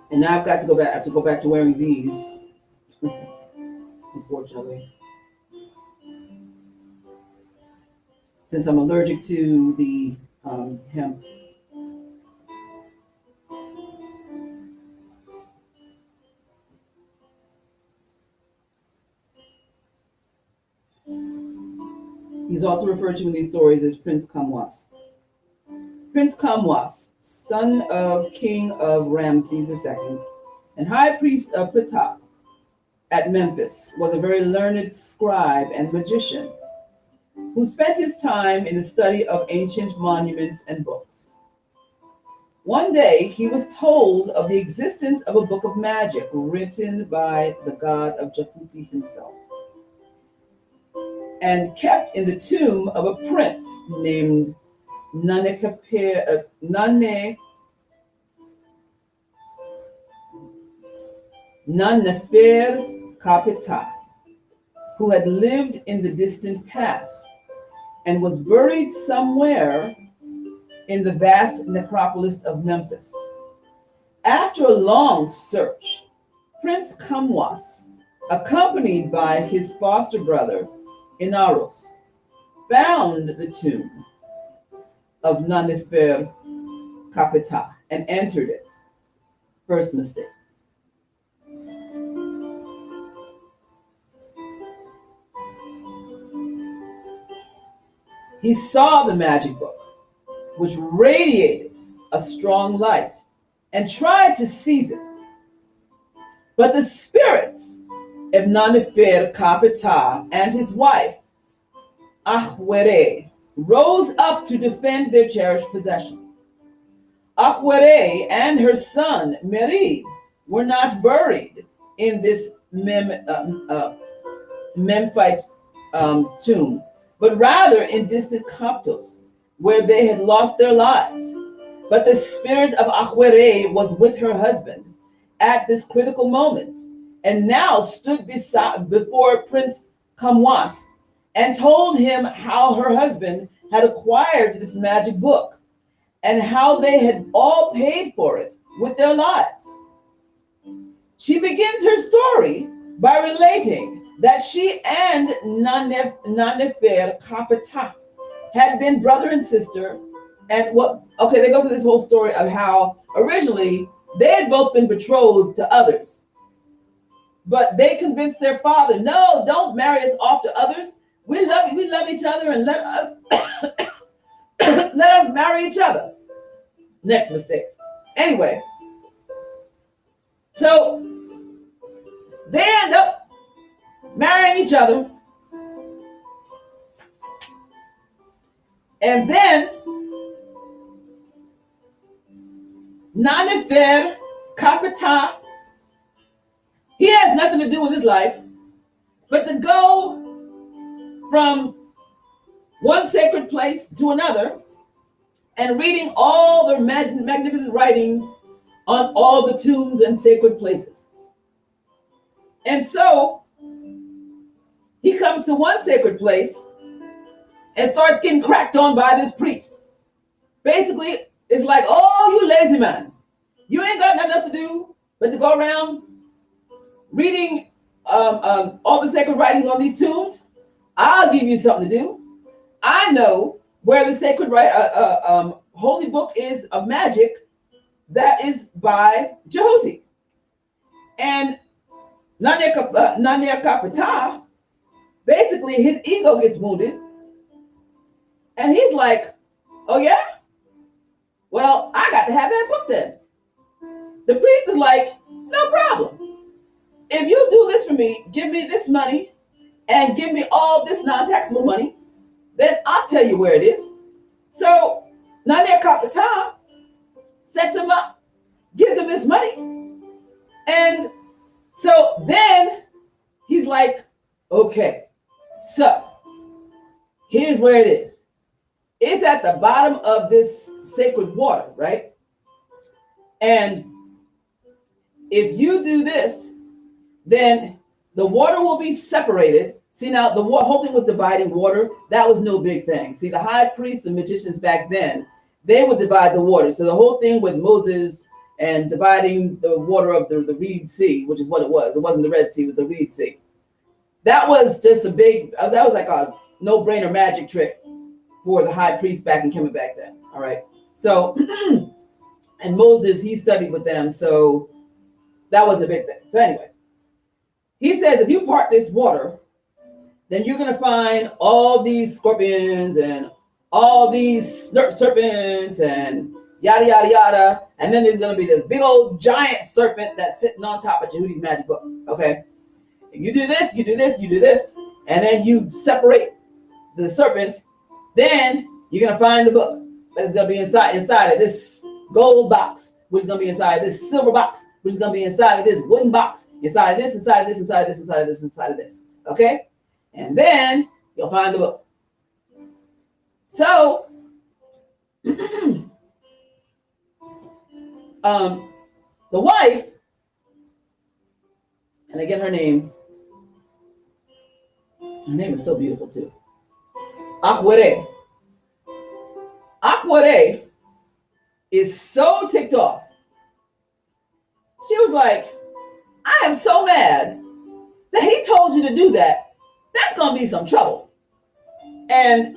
And now I've got to go back. I have to go back to wearing these, unfortunately, since I'm allergic to the hemp. He's also referred to in these stories as Prince Kamwas. Prince Kamwas, son of King of Ramses II and High Priest of Ptah at Memphis, was a very learned scribe and magician who spent his time in the study of ancient monuments and books. One day, he was told of the existence of a book of magic written by the god of Jakuti himself and kept in the tomb of a prince named Nanefer Kapita, who had lived in the distant past and was buried somewhere in the vast necropolis of Memphis. After a long search, Prince Kamwas, accompanied by his foster brother Inaros, found the tomb of Nanefer Kapita and entered it. First mistake. He saw the magic book, which radiated a strong light, and tried to seize it. But the spirits of Nanefer Kapita and his wife, Ahwere, rose up to defend their cherished possession. Ahwere and her son, Meri, were not buried in this Memphite tomb, but rather in distant Coptos, where they had lost their lives. But the spirit of Ahwere was with her husband at this critical moment, and now stood before Prince Kamwas and told him how her husband had acquired this magic book and how they had all paid for it with their lives. She begins her story by relating that she and Nanefer Kapita had been brother and sister, and they go through this whole story of how originally they had both been betrothed to others, but they convinced their father, no, don't marry us off to others. We love each other, and let us let us marry each other. Next mistake. Anyway, so they end up marrying each other. And then Nanefer Kapita, he has nothing to do with his life but to go from one sacred place to another and reading all the magnificent writings on all the tombs and sacred places. And so he comes to one sacred place and starts getting cracked on by this priest. Basically, it's like, oh, you lazy man. You ain't got nothing else to do but to go around reading all the sacred writings on these tombs. I'll give you something to do. I know where the sacred holy book is of magic that is by Jehoti. And Nanefer Kapita, basically his ego gets wounded. And he's like, oh yeah? Well, I got to have that book then. The priest is like, no problem. If you do this for me, give me this money and give me all this non-taxable money, then I'll tell you where it is. So Nanefer Kapita sets him up, gives him his money. And so then he's like, okay, so here's where it is. It's at the bottom of this sacred water, right? And if you do this, then the water will be separated. See, now the whole thing with dividing water, that was no big thing. See, the high priests and magicians back then, they would divide the water. So the whole thing with Moses and dividing the water of the Reed Sea, which is what it was. It wasn't the Red Sea, it was the Reed Sea. That was just that was like a no-brainer magic trick for the high priest back in Kemet back then. All right. So, and Moses, he studied with them. So that wasn't a big thing. So anyway, he says, if you part this water, then you're going to find all these scorpions and all these serpents and yada, yada, yada. And then there's going to be this big old giant serpent that's sitting on top of Jehuti's magic book. Okay. If you do this, you do this, you do this, and then you separate the serpent, then you're going to find the book. But it's going to be inside of this gold box, which is going to be inside of this silver box, which is going to be inside of this wooden box, inside of this, inside of this, inside of this, inside of this, inside of this. Okay? And then you'll find the book. So, the wife, And again, her name is so beautiful too. Akwere. Akwere is so ticked off. She was like, I am so mad that he told you to do that. That's going to be some trouble. And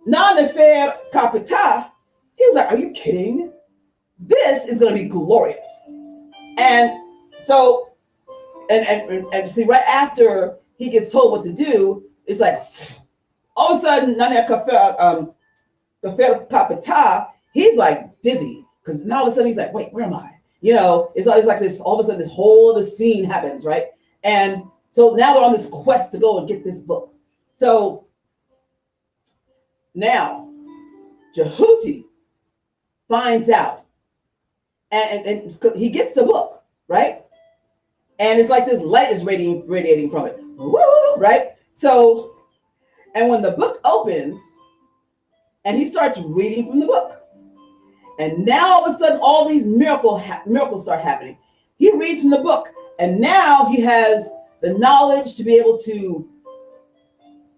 Non-Nefer Kapita, he was like, are you kidding? This is going to be glorious. And so, and see, right after he gets told what to do, it's like, all of a sudden, Non-Nefer Kapita, he's like dizzy. Because now all of a sudden he's like, wait, where am I? It's always like this, all of a sudden this whole other scene happens, right? And so now they're on this quest to go and get this book. So now Jehuti finds out and he gets the book, right? And it's like this light is radiating from it, woo, right? So, and when the book opens and he starts reading from the book, and now all of a sudden, all these miracles start happening. He reads from the book, and now he has the knowledge to be able to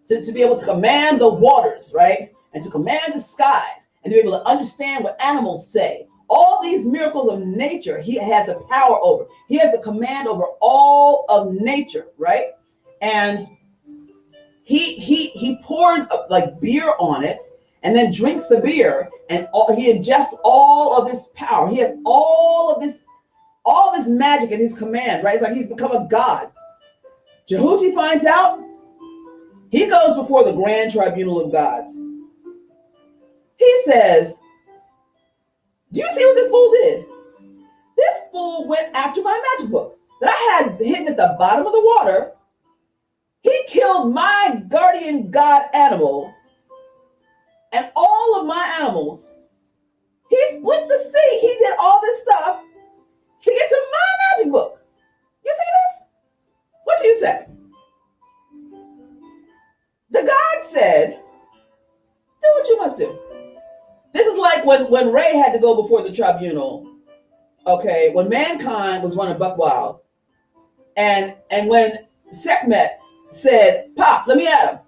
be able to command the waters, right? And to command the skies, and to be able to understand what animals say. All these miracles of nature, he has the power over. He has the command over all of nature, right? And he pours like beer on it, and then drinks the beer, and he ingests all of this power. He has all this magic at his command, right? It's like he's become a god. Jehuti finds out. He goes before the grand tribunal of gods. He says, do you see what this fool did? This fool went after my magic book that I had hidden at the bottom of the water. He killed my guardian god animal and all of my animals. He split the sea. He did all this stuff to get to my magic book. You see this? What do you say? The God said, do what you must do. This is like when Ray had to go before the tribunal, okay, when mankind was running buck wild, and when Setne said, Pop, let me at him.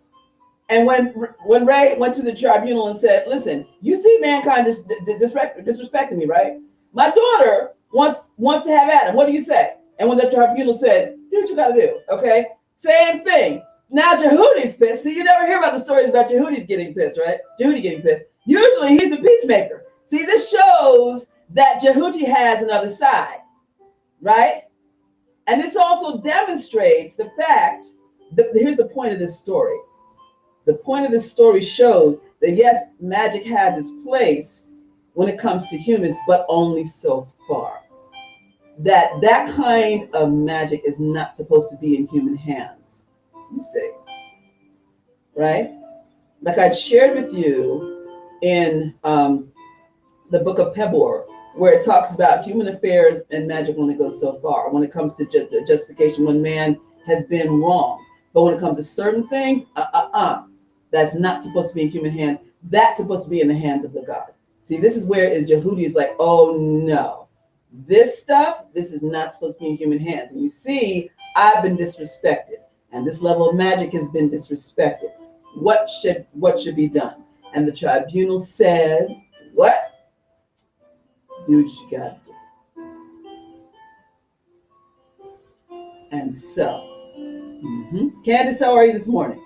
And when Ray went to the tribunal and said, listen, you see mankind disrespecting me, right? My daughter wants to have Adam. What do you say? And when the tribunal said, do what you got to do, okay? Same thing. Now Jehuti's pissed. See, you never hear about the stories about Jehuti's getting pissed, right? Jehuti getting pissed. Usually he's the peacemaker. See, this shows that Jehuti has another side, right? And this also demonstrates the fact that here's the point of this story. The point of this story shows that yes, magic has its place when it comes to humans, but only so far. That kind of magic is not supposed to be in human hands. You see, right? Like I shared with you in the book of Pebor, where it talks about human affairs and magic only goes so far. When it comes to justification, when man has been wrong, but when it comes to certain things, that's not supposed to be in human hands. That's supposed to be in the hands of the gods. See, this is where Jehuti is like, oh no, this stuff, this is not supposed to be in human hands. And you see, I've been disrespected, and this level of magic has been disrespected. What should be done? And the tribunal said, what? Do what you gotta do. And so, Candace, how are you this morning?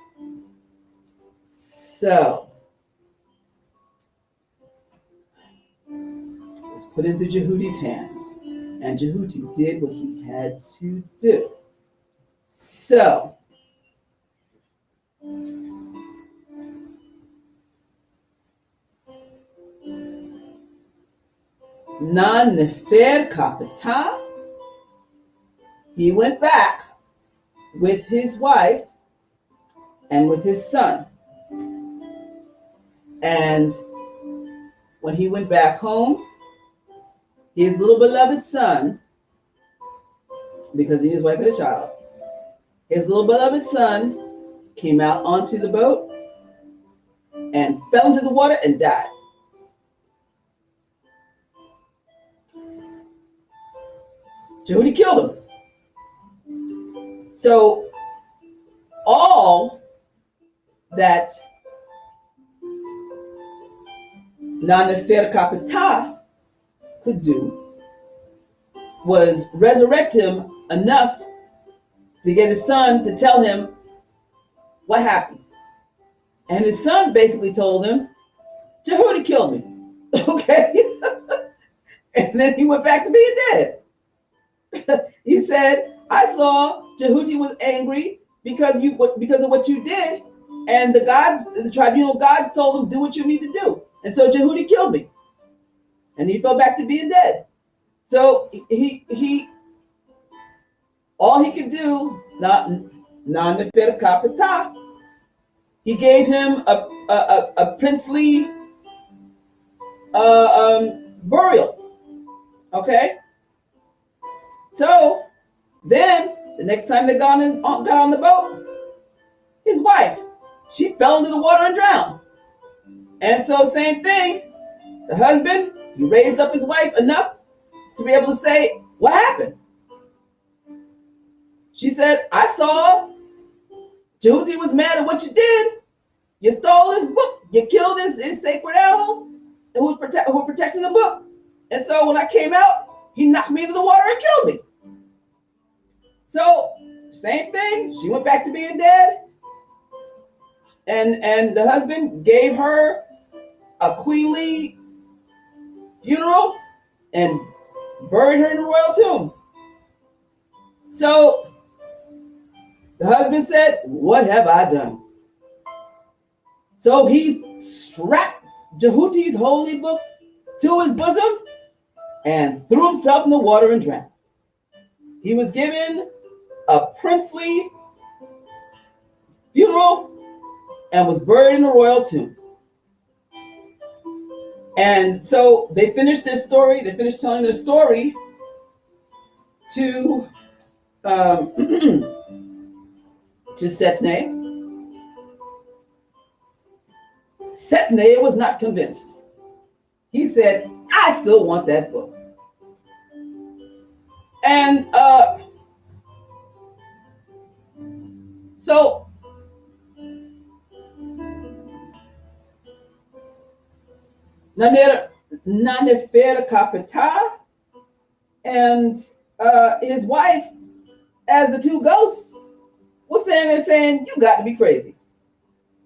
So, it was put into Jehuti's hands, and Jehuti did what he had to do. So, Non-Nefer Kapita, he went back with his wife and with his son. And when he went back home, his little beloved son, because he and his wife had a child, his little beloved son came out onto the boat and fell into the water and died. Jehuti killed him. So all that Naneferkaptah could do was resurrect him enough to get his son to tell him what happened. And his son basically told him, Jehuti killed me. Okay? And then he went back to being dead. He said, I saw Jehuti was angry because of what you did, and the tribunal gods told him, do what you need to do. And so Jehuti killed me. And he fell back to being dead. So he all he could do, non-nefer kapata, he gave him a princely burial. Okay? So then the next time they got on the boat, his wife, she fell into the water and drowned. And so same thing, the husband, he raised up his wife enough to be able to say, what happened? She said, I saw Jehuti was mad at what you did. You stole his book. You killed his sacred animals who were protecting the book. And so when I came out, he knocked me into the water and killed me. So same thing. She went back to being dead. And the husband gave her a queenly funeral and buried her in the royal tomb. So the husband said, what have I done? So he strapped Jehuti's holy book to his bosom and threw himself in the water and drowned. He was given a princely funeral and was buried in the royal tomb. And so they finished their story. They finished telling their story to to Setne. Setne was not convinced. He said, I still want that book. And so Nanefer Kapita and his wife, as the two ghosts, were standing there saying, you got to be crazy.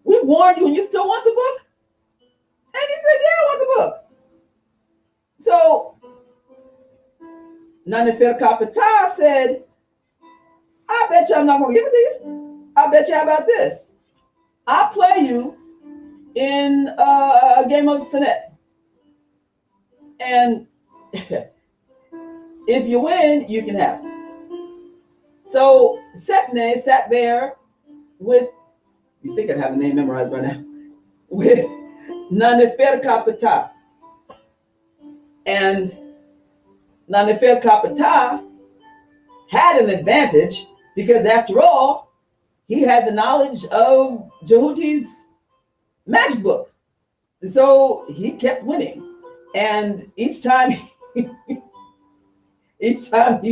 We warned you and you still want the book? And he said, yeah, I want the book. So Nanefer Kapita said, I bet you I'm not going to give it to you. I bet you how about this? I'll play you in a game of Setne. And if you win, you can have it. So Setne sat there with, you think I'd have the name memorized by now, with Nanefer Kapita. And Nanefer Kapita had an advantage because after all, he had the knowledge of Jehuti's magic book. So he kept winning. And each time he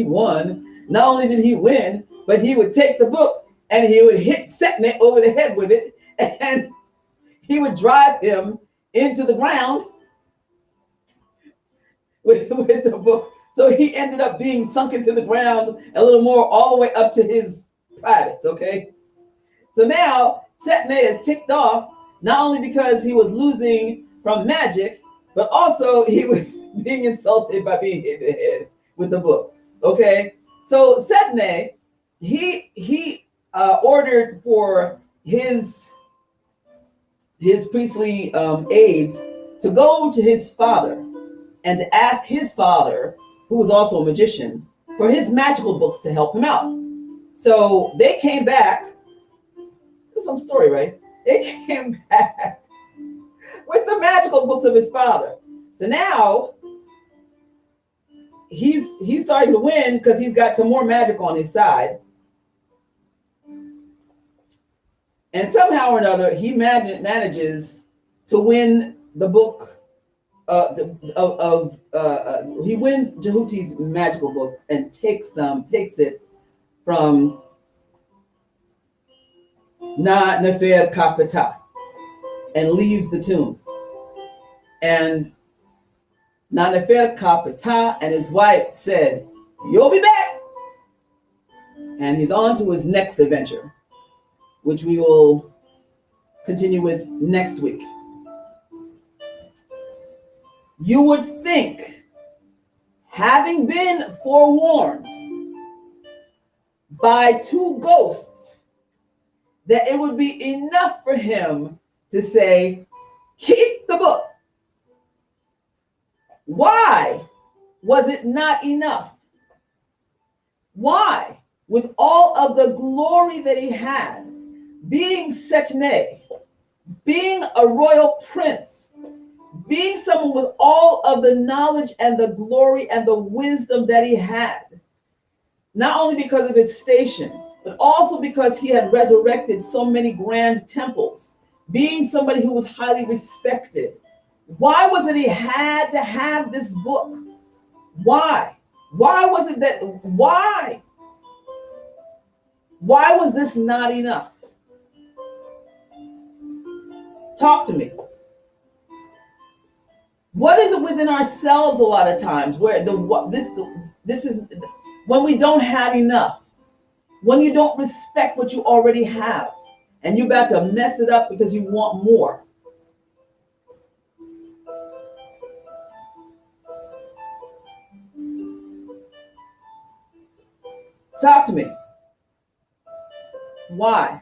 won, not only did he win, but he would take the book and he would hit Setne over the head with it, and he would drive him into the ground with the book. So he ended up being sunk into the ground a little more, all the way up to his privates, okay? So now Setne is ticked off, not only because he was losing from magic, but also he was being insulted by being hit in the head with the book, okay? So Setne, he ordered for his priestly aides to go to his father and to ask his father, who was also a magician, for his magical books to help him out. So they came back. There's some story, right? They came back with the magical books of his father. So now he's starting to win because he's got some more magic on his side. And somehow or another, he manages to win the book he wins Jehuti's magical book and takes it from Na Nefer Kapita, and leaves the tomb. And Na Nefer Kapita and his wife said, "You'll be back." And he's on to his next adventure, which we will continue with next week. You would think, having been forewarned by two ghosts, that it would be enough for him to say, "Keep the book." Why was it not enough? Why, with all of the glory that he had, being Setne, being a royal prince, being someone with all of the knowledge and the glory and the wisdom that he had, not only because of his station, but also because he had resurrected so many grand temples, being somebody who was highly respected, why was it he had to have this book? Why? Why was it that, why? Why was this not enough? Talk to me. What is it within ourselves a lot of times where this is when we don't have enough, when you don't respect what you already have, and you're about to mess it up because you want more? Talk to me. Why?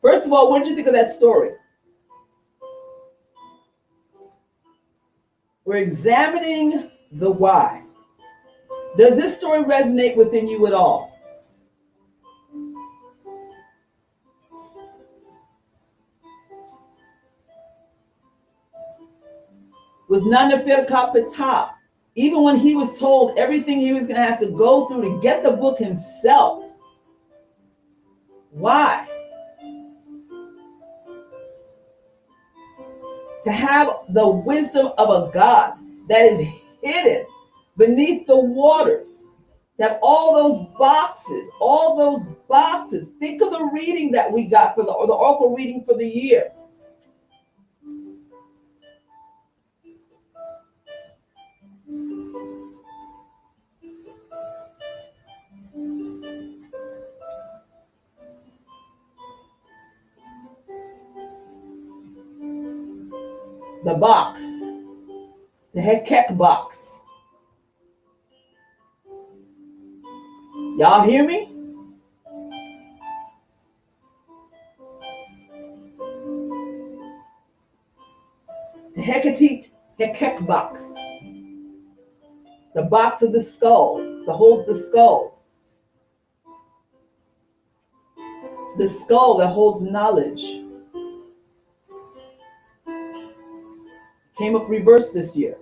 First of all, what did you think of that story? We're examining the why. Does this story resonate within you at all? With Nanafir Kapita, even when he was told everything he was going to have to go through to get the book himself. Why? To have the wisdom of a God that is hidden beneath the waters. To have all those boxes, all those boxes. Think of the reading that we got for the oracle reading for the year. The box, the Hekek box. Y'all hear me? The Hecate Hekek box. The box of the skull that holds the skull. The skull that holds knowledge. Came up reversed this year.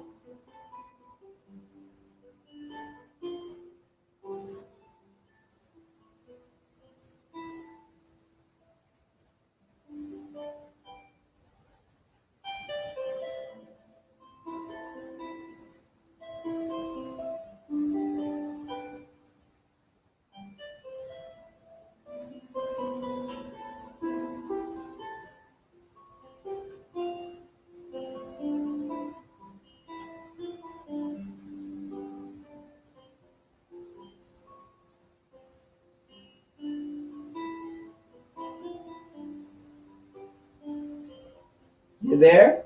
You there?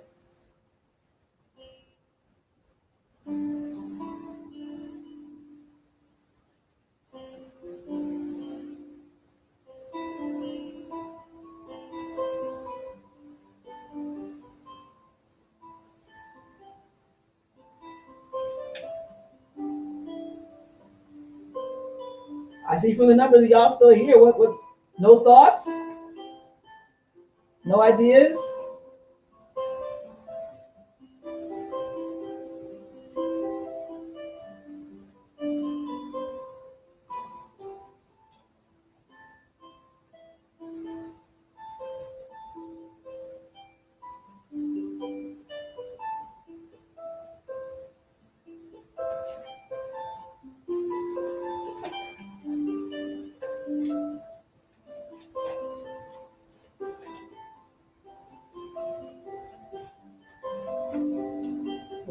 I see from the numbers y'all still here. What no thoughts? No ideas?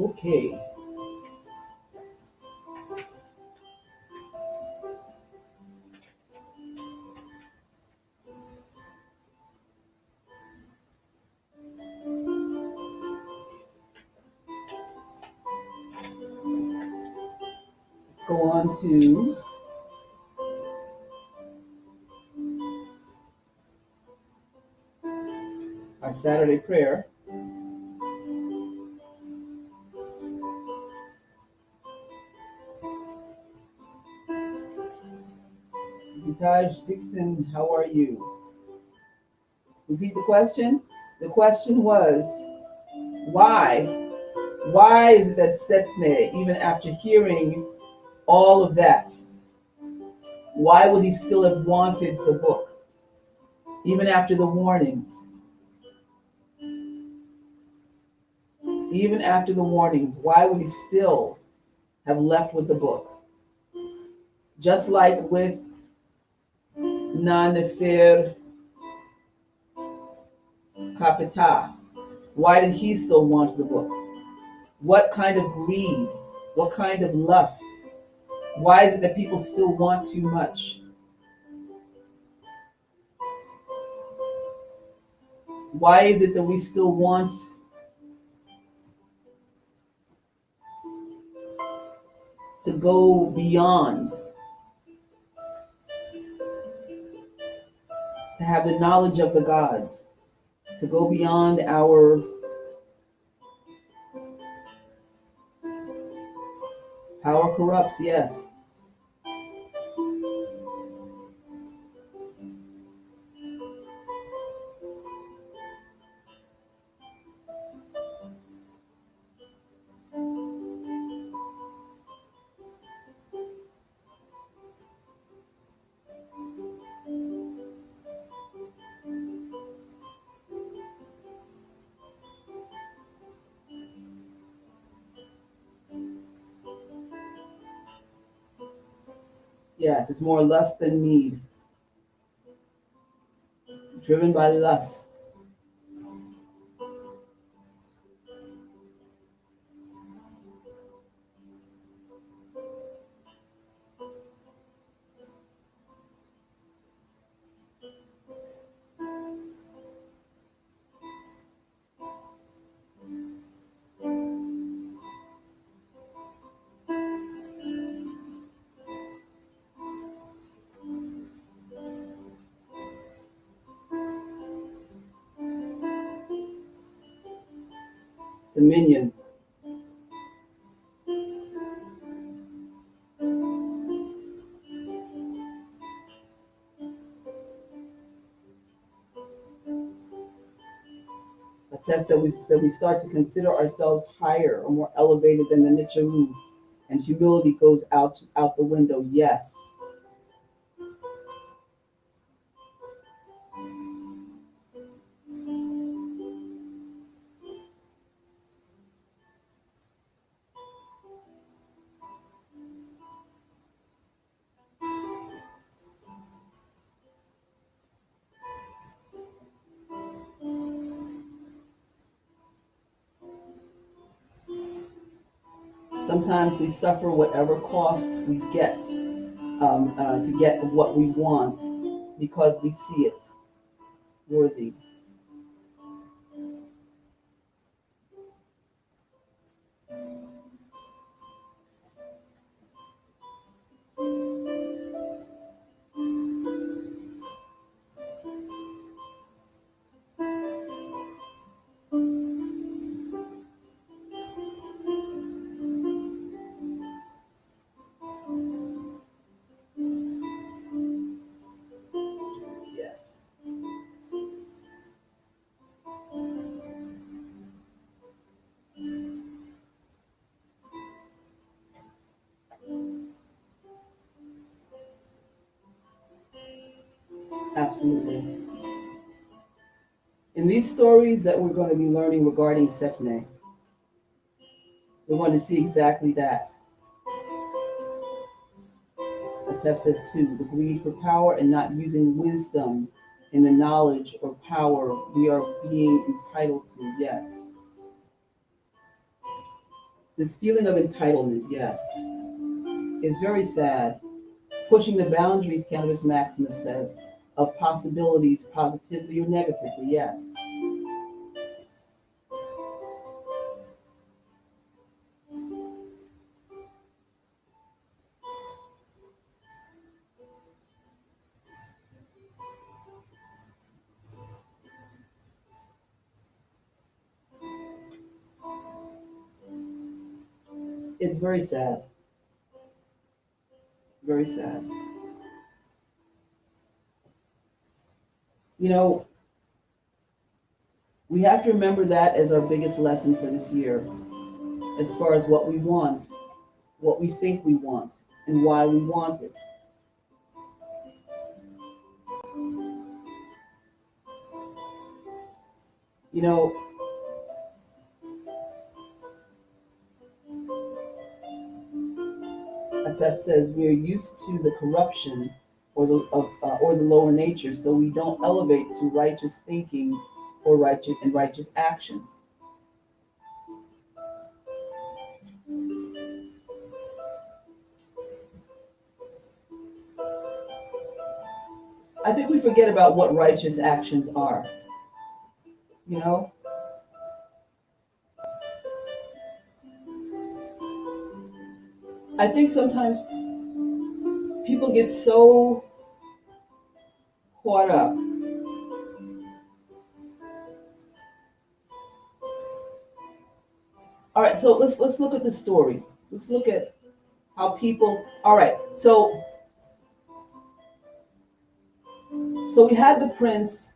Okay. Let's go on to our Saturday prayer. Zitaj Dixon, how are you? Repeat the question. The question was, why? Why is it that Setne, even after hearing all of that, why would he still have wanted the book, even after the warnings? Even after the warnings, why would he still have left with the book? Just like with Nanefir Kapita, why did he still want the book? What kind of greed? What kind of lust? Why is it that people still want too much? Why is it that we still want to go beyond, to have the knowledge of the gods, to go beyond our power corrupts, yes. Yes, it's more lust than need, driven by lust. Dominion. A text that we start to consider ourselves higher or more elevated than the Nichiru, and humility goes out the window. Yes. Sometimes we suffer whatever cost we get to get what we want because we see it worthy. Yes, absolutely. In these stories that we're going to be learning regarding Setne, we're going to see exactly that. Atef says too, the greed for power and not using wisdom in the knowledge or power we are being entitled to. Yes. This feeling of entitlement, yes, is very sad. Pushing the boundaries, Cannabis Maximus says, of possibilities, positively or negatively, yes. It's very sad. Very sad. You know, we have to remember that as our biggest lesson for this year, as far as what we want, what we think we want, and why we want it. You know, Atef says we're used to the corruption or the lower nature, so we don't elevate to righteous thinking or righteous actions. I think we forget about what righteous actions are. You know, I think sometimes people get so caught up. All right, so let's look at the story. Let's look at how people. All right, so we had the prince.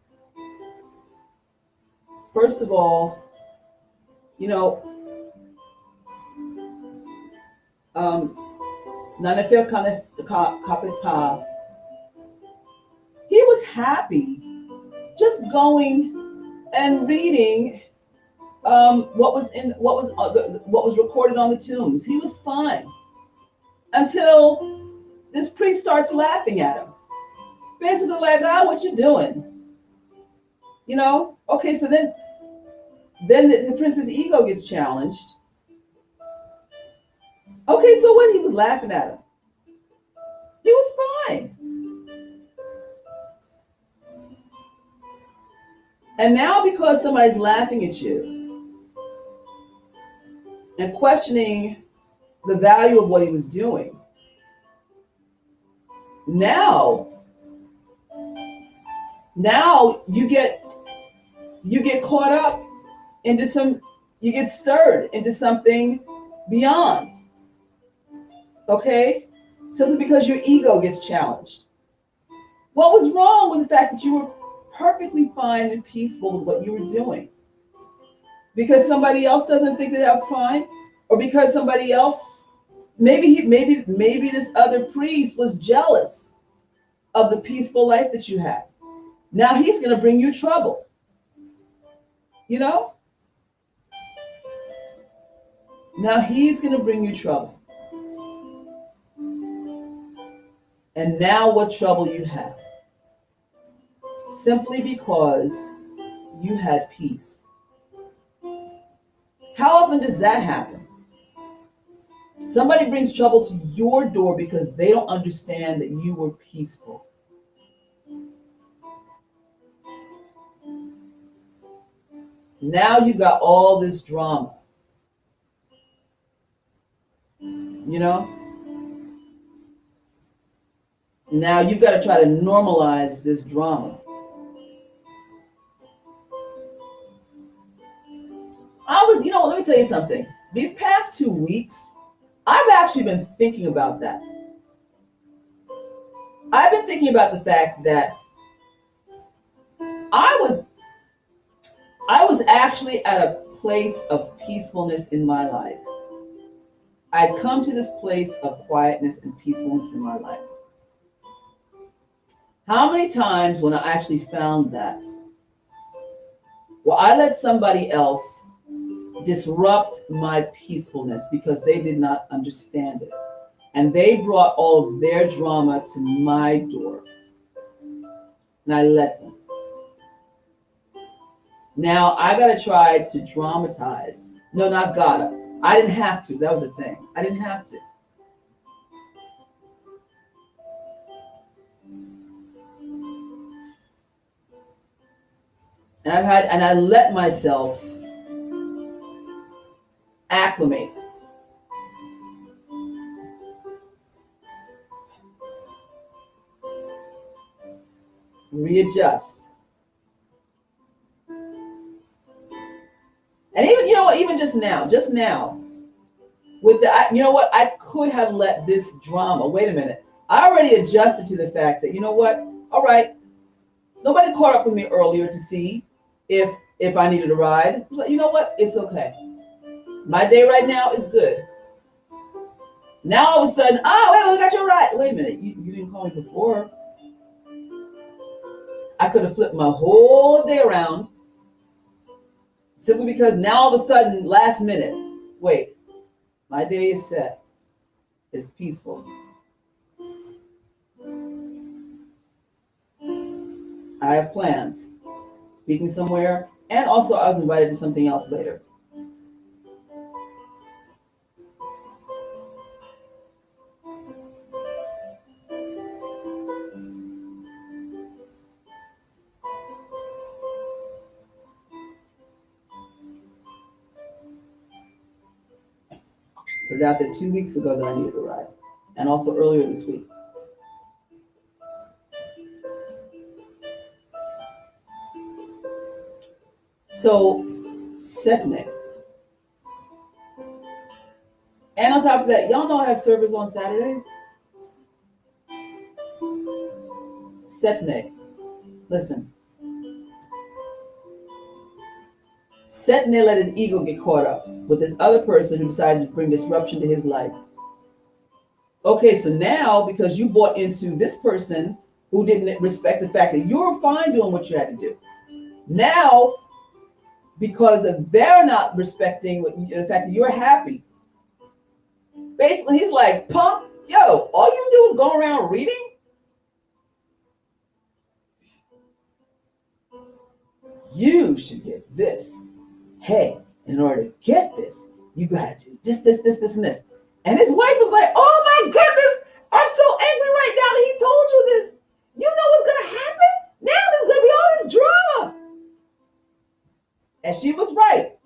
First of all, you know, um, Nanefer Kapita, he was happy just going and reading what was recorded on the tombs. He was fine until this priest starts laughing at him, basically like, "Ah, what you doing?" You know. Okay, so then the prince's ego gets challenged. Okay, so when he was laughing at him, he was fine. And now because somebody's laughing at you and questioning the value of what he was doing, now you get caught up into you get stirred into something beyond. Okay? Simply because your ego gets challenged. What was wrong with the fact that you were perfectly fine and peaceful with what you were doing? Because somebody else doesn't think that that's fine? Or because somebody else, maybe this other priest was jealous of the peaceful life that you had. Now he's going to bring you trouble. You know? Now he's going to bring you trouble. And now what trouble you have? Simply because you had peace. How often does that happen? Somebody brings trouble to your door because they don't understand that you were peaceful. Now you got all this drama. You know? Now you've got to try to normalize this drama. Let me tell you something. These past 2 weeks, I've actually been thinking about that. I've been thinking about the fact that I was actually at a place of peacefulness in my life. I'd come to this place of quietness and peacefulness in my life. How many times when I actually found that, well, I let somebody else disrupt my peacefulness because they did not understand it. And they brought all of their drama to my door. And I let them. Now I gotta try to dramatize. No, not gotta. I didn't have to. That was the thing. I didn't have to. And I let myself acclimate. Readjust. And even, you know what, even just now, with the, you know what, I could have let this drama, wait a minute. I already adjusted to the fact that, you know what, all right, nobody caught up with me earlier to see if I needed a ride. I was like, you know what, it's okay. My day right now is good. Now all of a sudden, oh, wait, we got your ride. Wait a minute, you didn't call me before. I could have flipped my whole day around simply because now all of a sudden, last minute, wait, my day is set. It's peaceful. I have plans. Speaking somewhere, and also I was invited to something else later. Put it out there 2 weeks ago that I needed a ride, and also earlier this week. So, Setne. And on top of that, y'all know I have service on Saturday. Setne. Listen. Setne let his ego get caught up with this other person who decided to bring disruption to his life. Okay, so now because you bought into this person who didn't respect the fact that you were fine doing what you had to do. Now, because of they're not respecting the fact that you're happy. Basically, he's like, punk, yo, all you do is go around reading? You should get this. Hey, in order to get this, you gotta do this, and this. And his wife was like, oh my goodness, I'm so angry right now that he told you this. You know what's gonna happen? Now there's gonna be all this drama. And she was right.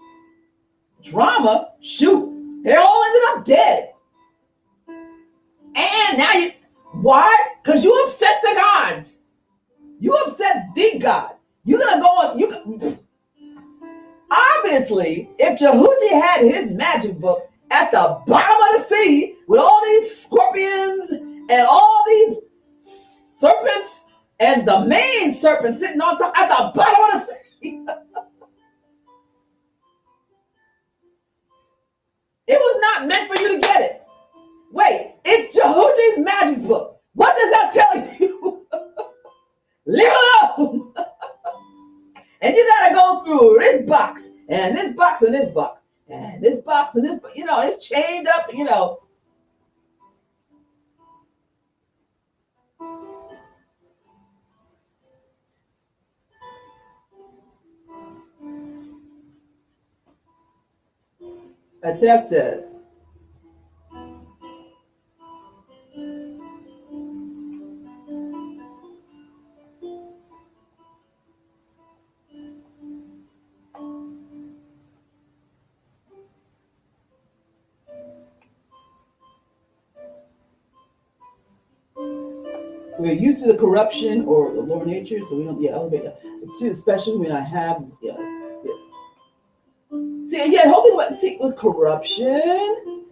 Drama, shoot, they all ended up dead. And now why? Because you upset the gods. You upset the God. You're gonna go on, obviously, if Jehuti had his magic book at the bottom of the sea with all these scorpions and all these serpents and the main serpent sitting on top at the bottom of the sea, it was not meant for you to get it. Wait, it's Jehuti's magic book. What does that tell you? Leave it alone. And you gotta go through this box and this box and this box and this box and this, you know, it's chained up, you know. Atef says, we're used to the corruption or the lower nature, so we don't elevate too, especially when I have See, the whole thing about with corruption,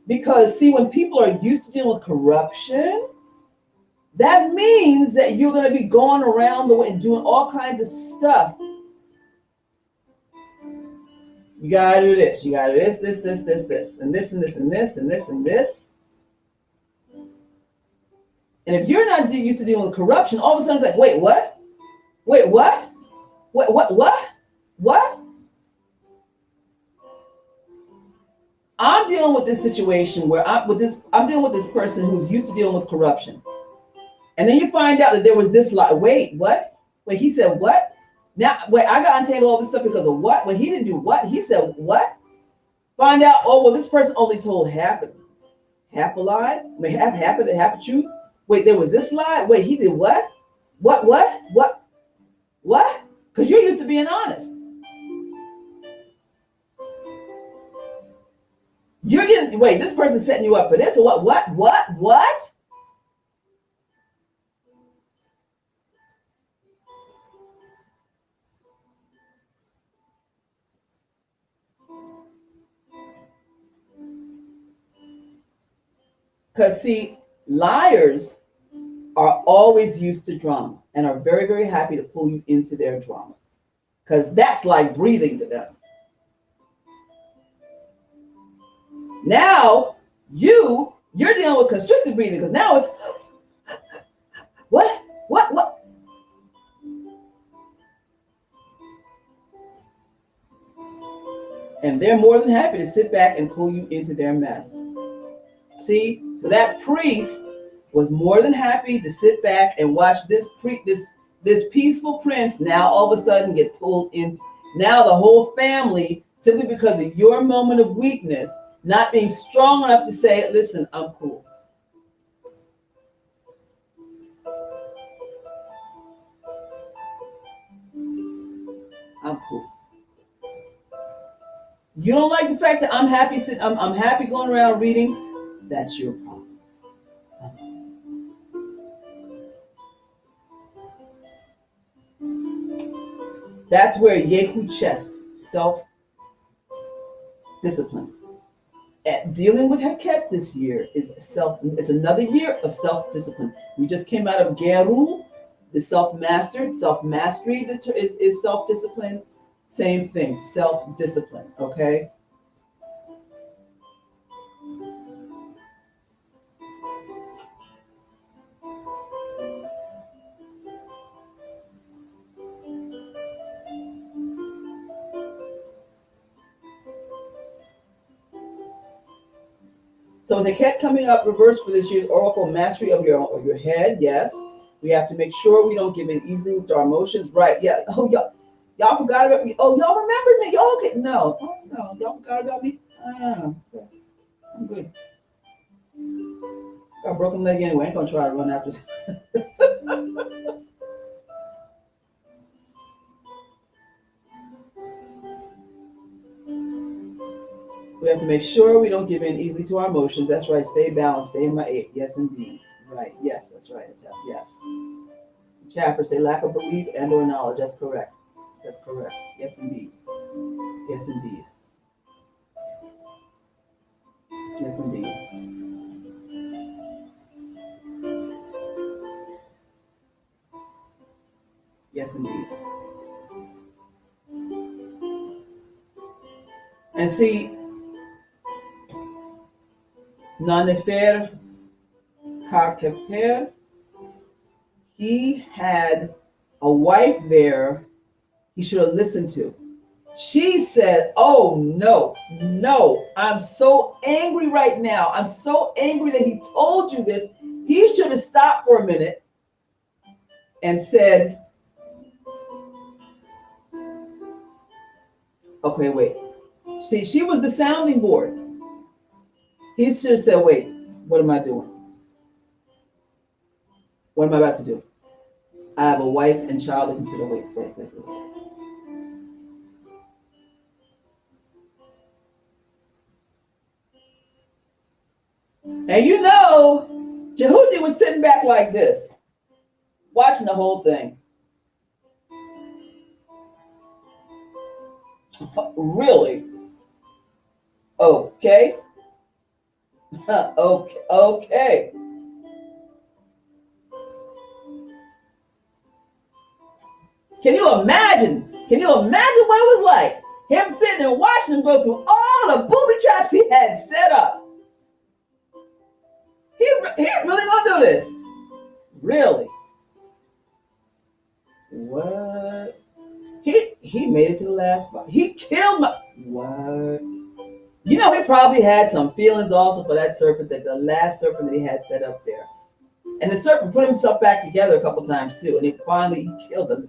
because when people are used to dealing with corruption, that means that you're going to be going around the way and doing all kinds of stuff. You gotta do this. You gotta do this, and this, and this, and this, and this, and this, and this. And if you're not used to dealing with corruption, all of a sudden it's like, wait, what? Wait, what? What? I'm dealing with this situation where I'm dealing with this person who's used to dealing with corruption. And then you find out that there was this lie. Wait, what? Wait, he said what? Now, wait, I got untangled all this stuff because of what? When he didn't do what? He said what? Find out, oh, well, this person only told half a lie. I mean, half a truth. Wait, there was this lie. Wait, he did what? What? Because you're used to being honest. You're getting, wait, this person's setting you up for this or what? Because see, liars are always used to drama and are very, very happy to pull you into their drama. Because that's like breathing to them. Now you're dealing with constricted breathing because now it's what? And they're more than happy to sit back and pull you into their mess. See, so that priest was more than happy to sit back and watch this peaceful prince now all of a sudden get pulled into. Now the whole family, simply because of your moment of weakness, not being strong enough to say, listen, I'm cool. I'm cool. You don't like the fact that I'm happy I'm happy going around reading? That's your problem. That's where Yehu Chess, self-discipline. At dealing with Heket this year it's another year of self-discipline. We just came out of Geru, the self-mastery is self-discipline. Same thing, self-discipline, okay? So they kept coming up reverse for this year's Oracle mastery of your head. Yes, we have to make sure we don't give in easily with our emotions. Right? Yeah. Oh, y'all forgot about me. Oh, y'all remembered me. Y'all okay? No. Oh no, y'all forgot about me. I'm good. Got a broken leg anyway. I ain't gonna try to run after. We have to make sure we don't give in easily to our emotions. That's right. Stay balanced. Stay in my 8. Yes, indeed. Right. Yes, that's right. Yes. Chapter say lack of belief and or knowledge. That's correct. That's correct. Yes, indeed. Yes, indeed. Yes, indeed. Yes, indeed. And see, Nanefer Kakeper, he had a wife there he should have listened to. She said, oh, no, I'm so angry right now. I'm so angry that he told you this. He should have stopped for a minute and said, okay, wait. See, she was the sounding board. He should have said, wait, what am I doing? What am I about to do? I have a wife and child to consider. Wait. And you know, Jehuti was sitting back like this, watching the whole thing. Really? Okay. Okay. Can you imagine? What it was like? Him sitting and watching him go through all the booby traps he had set up. He's really gonna do this. Really? What? He made it to the last spot. He killed my what? You know, he probably had some feelings also for that serpent, the last serpent that he had set up there. And the serpent put himself back together a couple times too. And he killed the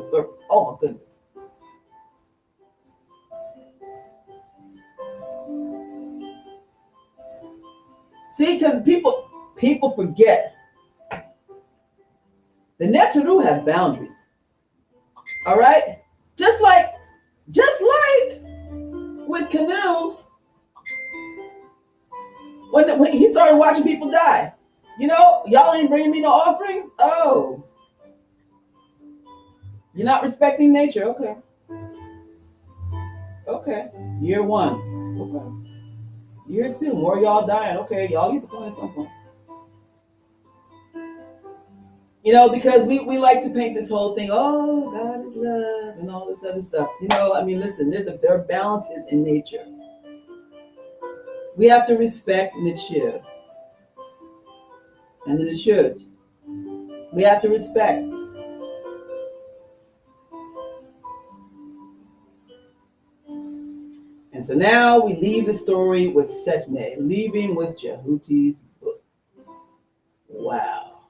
serpent. Oh my goodness. See, because people forget the Neteru have boundaries. All right, just like just like with Canoe, when he started watching people die. You know, y'all ain't bringing me no offerings. Oh, you're not respecting nature. Okay, okay. Year one. Okay. Year two. More y'all dying. Okay, y'all get the point at some point. You know, because we like to paint this whole thing. Oh, God is love and all this other stuff. You know, I mean, listen. There are balances in nature. We have to respect nature and the nature. We have to respect. And so now we leave the story with Setne, leaving with Jehuti's book. Wow.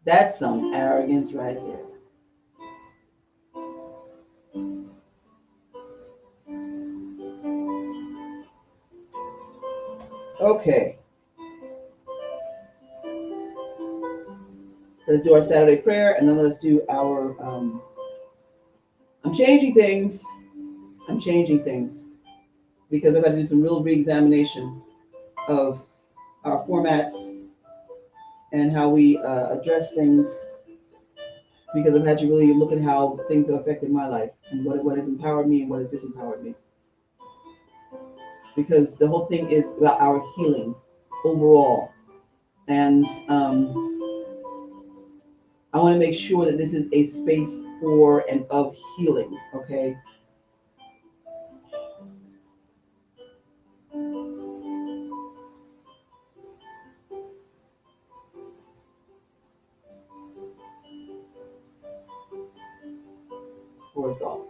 That's some arrogance right there. Okay, let's do our Saturday prayer and then let's do our. I'm changing things. I'm changing things because I've had to do some real re examination of our formats and how we address things because I've had to really look at how things have affected my life and what has empowered me and what has disempowered me. Because the whole thing is about our healing overall. And I want to make sure that this is a space for and of healing, okay? For us all.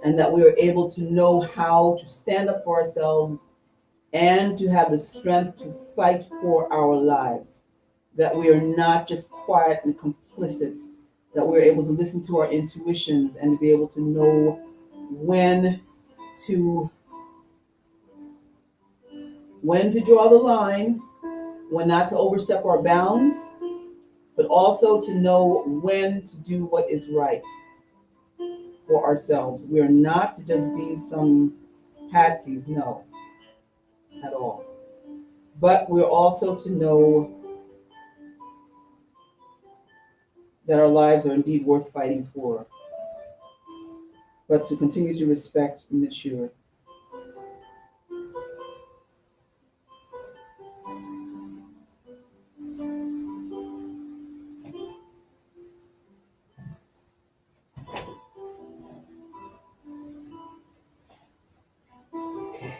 And that we are able to know how to stand up for ourselves and to have the strength to fight for our lives. That we are not just quiet and complicit, that we're able to listen to our intuitions and to be able to know when to draw the line, when not to overstep our bounds, but also to know when to do what is right for ourselves. We are not to just be some patsies, no, at all. But we're also to know that our lives are indeed worth fighting for, but to continue to respect and mature. Okay.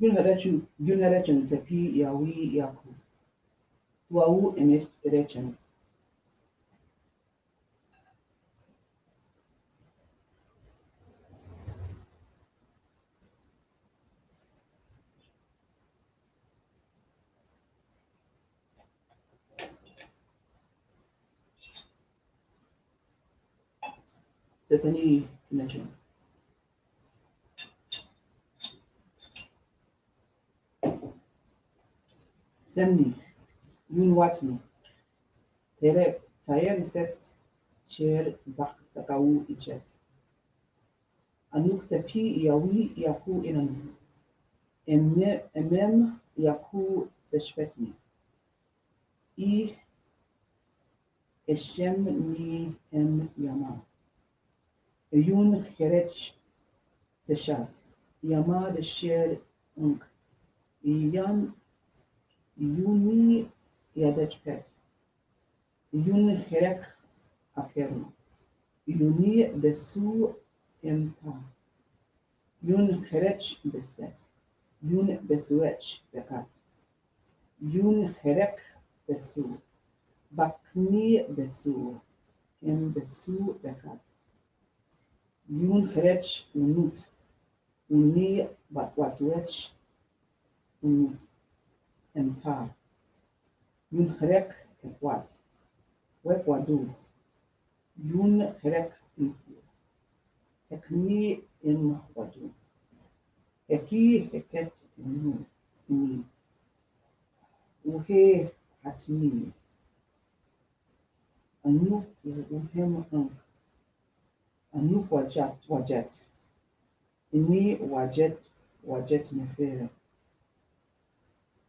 Yun hadachu tapi yawi yaku. Tuau emet erechen. Setne erechen. Semni, Yun Watni, Tayer Set, Cher Bach Sakau Iches. Anuk Tapi Yawi Yaku Inanu, Emem Yaku Seshpetni, I Eshem Ni Em Yama, Yun Herech Seshat, Yama the Sher Unk, Yan Yuni Yadechpet, Yun Herek Akeru, Yuni Besu Emta, Yun Herech Beset, Yun Besuech Bekat, Yun Herek Besu, Bakni Besu, Em Besu Bekat, Yun Herech Unut, Uni Batwatuech Unut, Emta, Yun Herek Ekwat, Wekwadu, Yun Herek Impu, Hekni Im Wadu, Heki Heket Inu, Uni, Uhe Hatni, Anu Uhem Unk, Anu Wajet, Ini Wajet Nefere,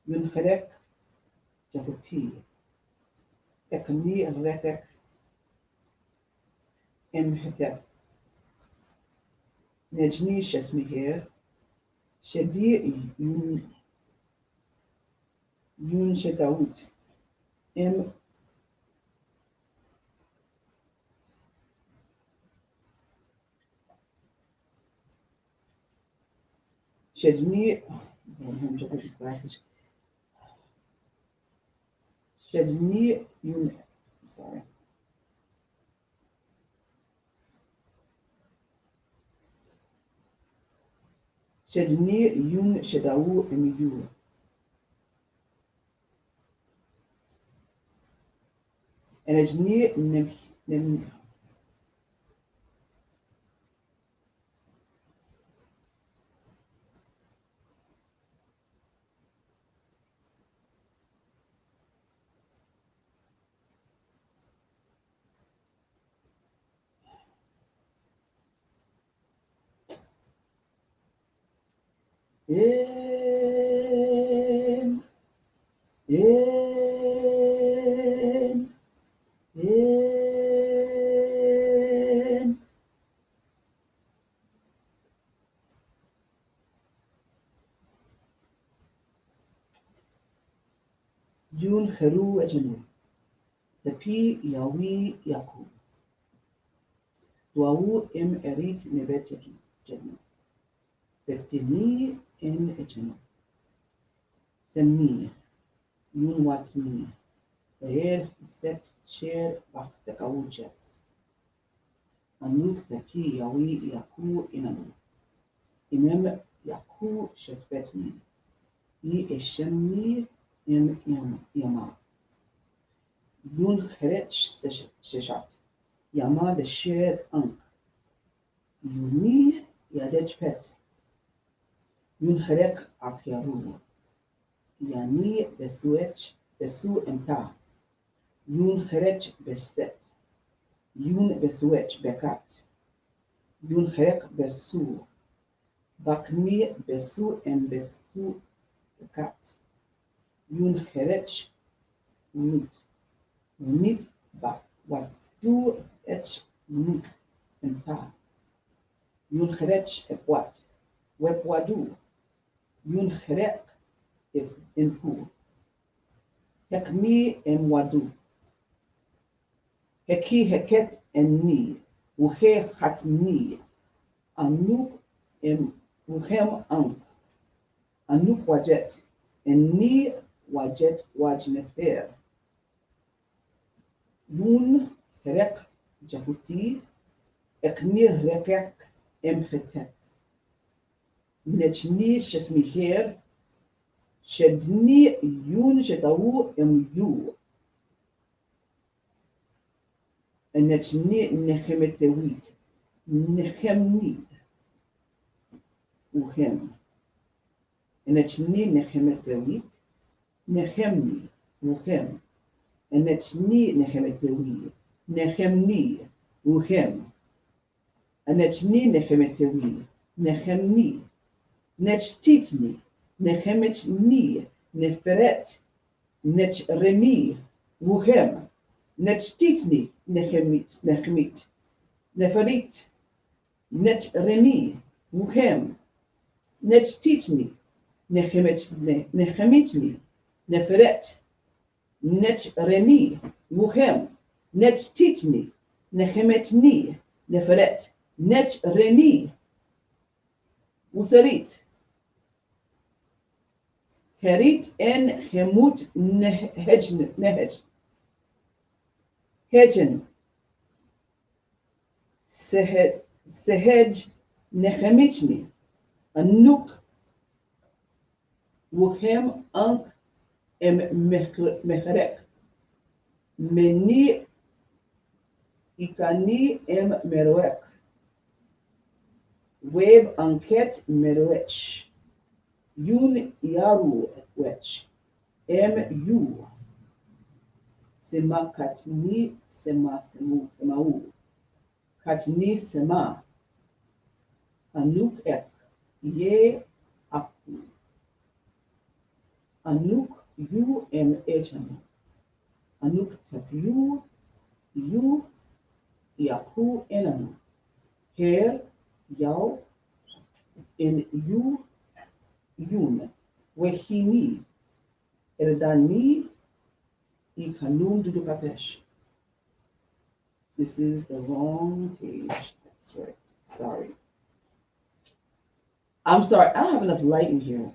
Yun Herek Jabuti, Ekni Rekek Em Hetep, Nejni Shesmiher, Shedi Yun Shedaut, Em Shedni, I'm jumping these glasses. Shedni Yun, I'm sorry. Shedni Yun Shedau Emiyu. And it's near Nem in Yun Heru Ejenu. Tapi Yawi Yaku. Duau Em Erit Nebet Jenu. Septini En Ejenu. Semni Yun Watni. Bayer Set Cher Bach Sekauches. Anuk Tapi Yawi Yaku Inanu. Imem Yaku Shespetni. I Eshemni Em Yama. Yun Herech Seshat. Yama the shared Unk. Yuni Yadech Pet. Yun Herek Akyaru. Yani Besuech Besu Emta. Yun Herech Beset. Yun Besuech Bekat. Yun Herek Besu. Bakni Besu and Besu Bekat. Yun Herech Nut. Nit Bak. What do H Nut Emta. Yun Herech Ekwat. Wepwadu. Yun Herek Impu. Hekmi en Wadu. Heki Heket en Ni. Uhe Hatni. Anuk em Uhem Ank. Anuk Wajet. En Ni Wajet Wajnefer. Yun Herek Jabuti. Ekni Rekek em Hetep. Nechni Shesmiher. Shedni Yun Shedau em Yu. And Nechni Nechemetewit. Nechemni. Uhem. And Nechni Nechemetewit. Nehemni, Wuhem. Anechni Nehemetewi. Nehemni, Wuhem. Anechni Nehemetewi. Nehemni. Nechtitni. Nehemechni. Neferet. Nechreni. Wuhem. Nechtitni. Nehemit. Neferit. Nechreni. Wuhem. Nechtitni. Nehemitni. Neferet. Nechreni. Wuhem. Nechtitni. Nehemetni. Neferet. Nechreni. Usarit. Herit en Hemut Nehej. Hejen. Sehej Nehemichni. Anuk Wuhem Ank em Mechrek. Meni Ikani em Meroek. Web Anket Meroech. Yun Yaru Wech. Em Yu. Sema Katni Sema Semau. Katni Sema. Anuk Ek. Ye Aku. Anuk Yu em Echan. Anuk Tap Yu. Yu Yaku Enam. Her Yau in Yu Yun. Wehini. Erdani Ikanum Dudukapesh. This is the wrong page. That's right. Sorry. I'm sorry. I don't have enough light in here.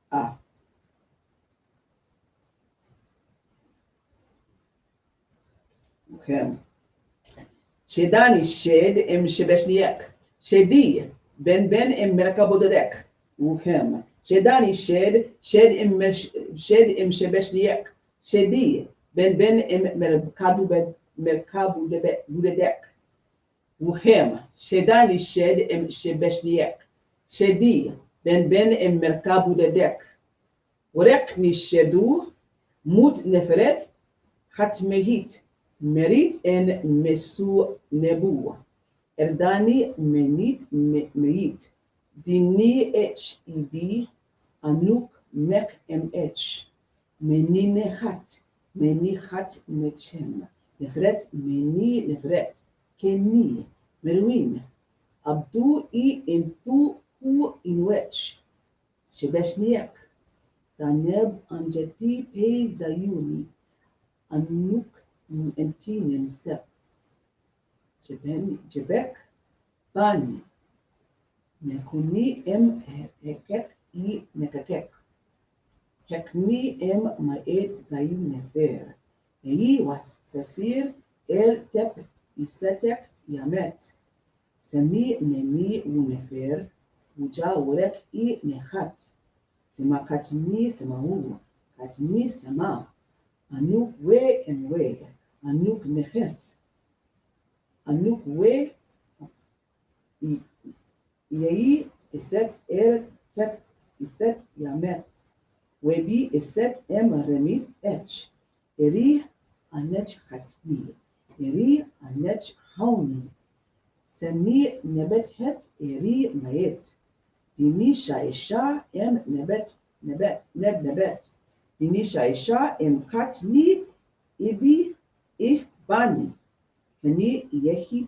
Ah. Okay. Shedani shed em shebeshniek. Shedi ben em merkabodek. Uhem. Shedani shed em shebeshniek. Shedi ben em merkabudek. Uhem. Shedani shed em shebeshniek. Shedi ben em merkabudek. Orek ni shedu mut neferet hatmehit. Merit en mesu nebu. Erdani menit meit. Dini ech ibi anuk mek ech. Menine hat. Meni hat nechem. Nefret meni nefret. Keni. Merwin. Abdu I intu hu inwech. Shebeshniak. Daneb anjeti pe zayuni. Anuk Entinen Sep. Jebek Bani. Nekuni em hekek I nekakek. Hekni em maed zayin nefer. Ei was sasir tep isetek yamet. Semi neni unefer. Uja urek I nechat. Sema katni semahu. Katni sema. Anuk we and we. Anuk neches. Anuk we. Yei iset tep iset yamet. Webi iset em remit ech. Eri anech hatni. Eri anech hauni. Semi nebet het eri mayet. Dini shaisha em nebet. Dini shaisha em katni ibi bani. Kani yehu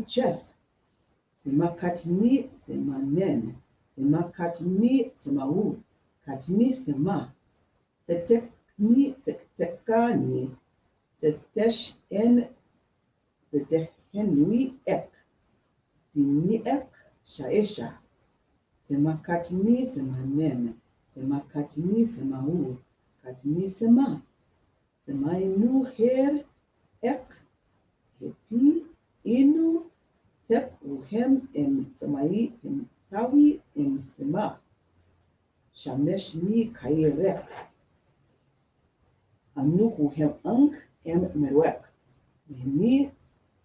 ches. Sema katni sema nen. Sema katni sema u. Katni sema. Setekani. Setesh en. Setechenui ek. Dini ek shaisha. Sema katni sema nen. Sema katni sema u. Katni sema. Sema inu her ek. Hepi inu tep uhem em semai em tawi em sema. Shameshni kairek. Anuku hem ank em merwek. Meni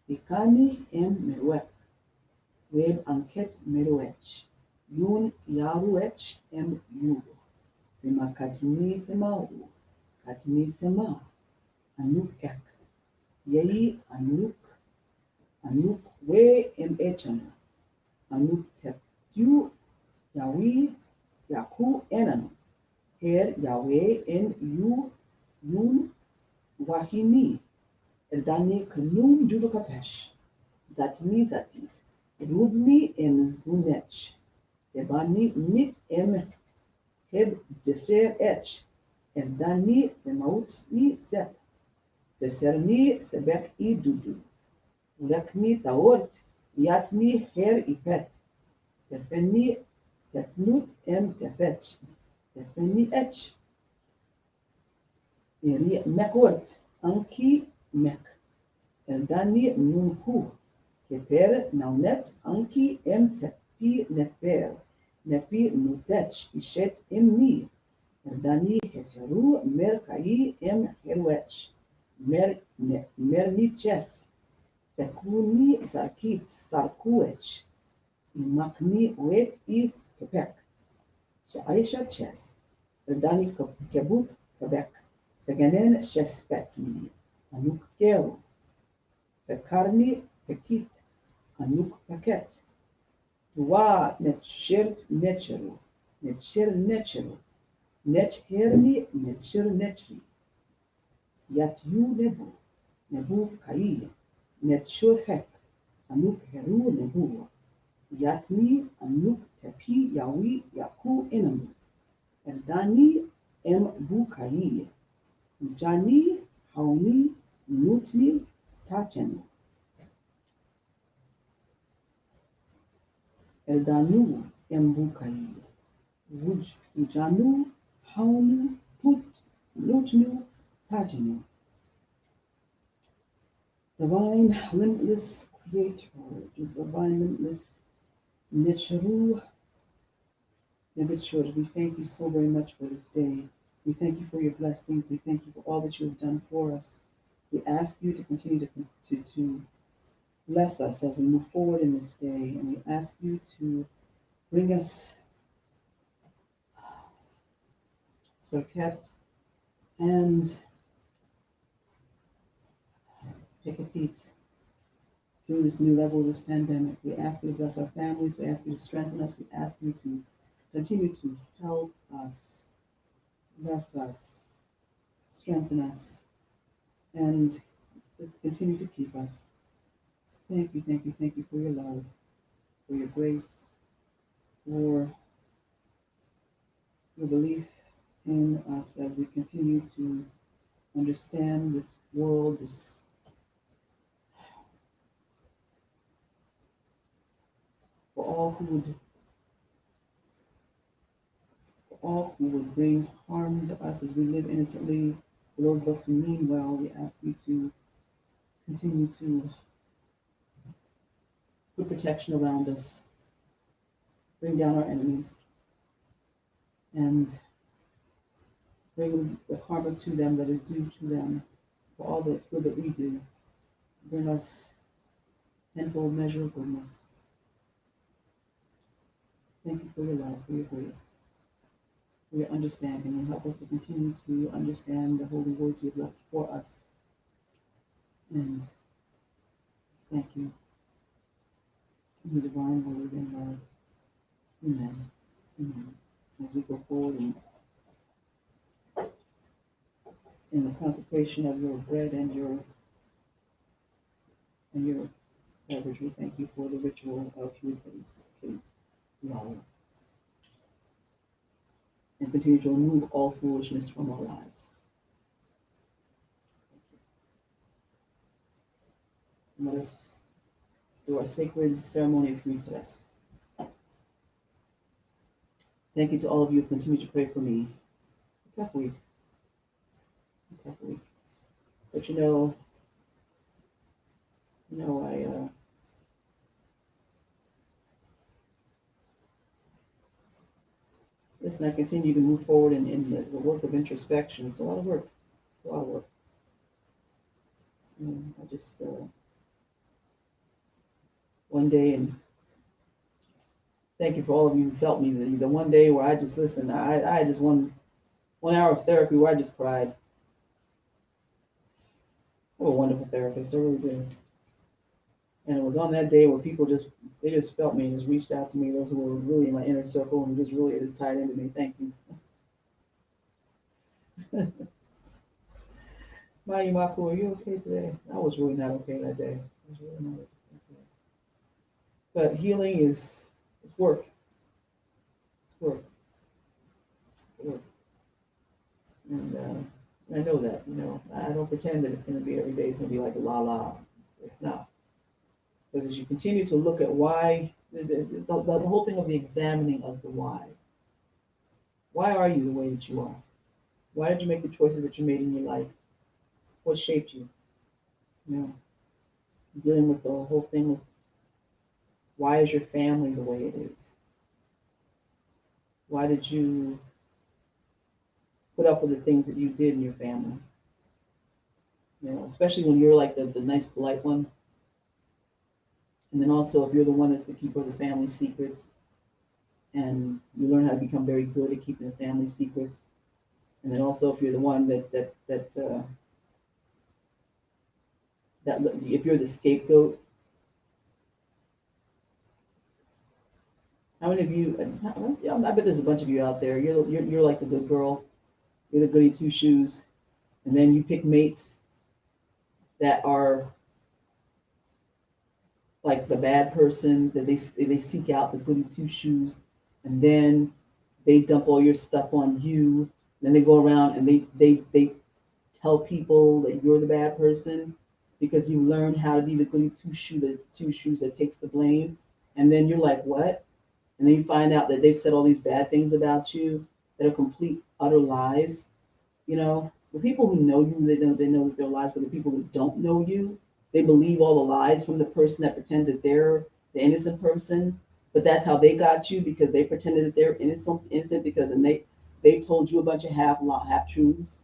ikani em merwek. Web anket merwech. Yun yaruech em yugo. Sema katini sema u. Katini sema. Anuk ek. Yei anuk. Anuk we em echana. Anuk tep you yawi yaku enanu. Her Yahweh en yun wahini. Eldani kanum judukapesh. Zatni zatit. Rudni em zunech. Ebani nit em heb deser ech. Eldani semaut ni sep. Seserni sebek I dudu. Lekni taort. Yatni her ipet. Tefeni tefnut em tefetch. Tefeni ech. Iri mekort. Anki mek. Eldani nunhu. Keper naunet anki em tepi nefer. Nepi nutech ishet emni. Eldani heteru mer kai em herwech. Mer niches. Sekuni sarkit sarkuech. Imakni wet east kepek. Shaisha ches. Eldani kebut kebek. Seganen shespetni. Anuk kero. Pekarni pekit. Anuk paket. Tua netshirt netcheru. Netshir netcheru. Netcherni netshir netri. Yat yu nebu. Nebu kai. Netshur hek. Anuk heru nebu. Yatni anuk tepi yawi yaku enanu. Eldani em bukai. Jani hauni nutni tachenu. Eldanu embukai. Wuj janu haunu put nutnu tachenu. Divine limitless creator, divine limitless Nichiru Nibichur, we thank you so very much for this day. We thank you for your blessings. We thank you for all that you have done for us. We ask you to continue to bless us as we move forward in this day. And we ask you to bring us Circuit and Picatit through this new level of this pandemic. We ask you to bless our families. We ask you to strengthen us. We ask you to continue to help us, bless us, strengthen us, and just continue to keep us. Thank you for your love, for your grace, for your belief in us as we continue to understand this world, this for all who would bring harm to us as we live innocently. For those of us who mean well, we ask you to continue to put protection around us, bring down our enemies, and bring the karma to them that is due to them for all the good that we do. Bring us tenfold measure of goodness. Thank you for your love, for your grace, for your understanding, and help us to continue to understand the holy words you have left for us. And just thank you in the divine word and love. Amen. Amen. As we go forward in the consecration of your bread and your beverage, we thank you for the ritual of purification, love, and continue to remove all foolishness from our lives. And let us do our sacred ceremony of Eucharist. Thank you to all of you who continue to pray for me. A tough week. A tough week. But listen, I continue to move forward in the work of introspection. It's a lot of work. It's a lot of work. I just one day, and thank you for all of you who felt me. The one day where I just listened, I had just one hour of therapy where I just cried. I'm a wonderful therapist, I really do. And it was on that day where people they just felt me and just reached out to me. Those who were really in my inner circle and just really just tied into me. Thank you. My Imakhu, are you okay today? I was really not okay that day. I was really not okay. But healing is it's work. It's work. It's work. And I know that. I don't pretend that it's going to be every day. It's going to be like la la. It's not. Because as you continue to look at why, the whole thing of the examining of the why. Why are you the way that you are? Why did you make the choices that you made in your life? What shaped you? You know, dealing with the whole thing of why is your family the way it is? Why did you put up with the things that you did in your family? Especially when you're like the nice, polite one. And then also if you're the one that's the keeper of the family secrets, and you learn how to become very good at keeping the family secrets. And then also if you're the one that if you're the scapegoat. How many of you? I bet there's a bunch of you out there. You're like the good girl. You're the goody two shoes, and then you pick mates that are like the bad person, that they seek out the goody two shoes, and then they dump all your stuff on you. Then they go around and they tell people that you're the bad person because you learned how to be the goody two shoes that takes the blame. And then you're like, what? And then you find out that they've said all these bad things about you that are complete utter lies. The people who know you, they know that they're lies, but the people who don't know you, they believe all the lies from the person that pretends that they're the innocent person. But that's how they got you, because they pretended that they're innocent because they told you a bunch of half truths.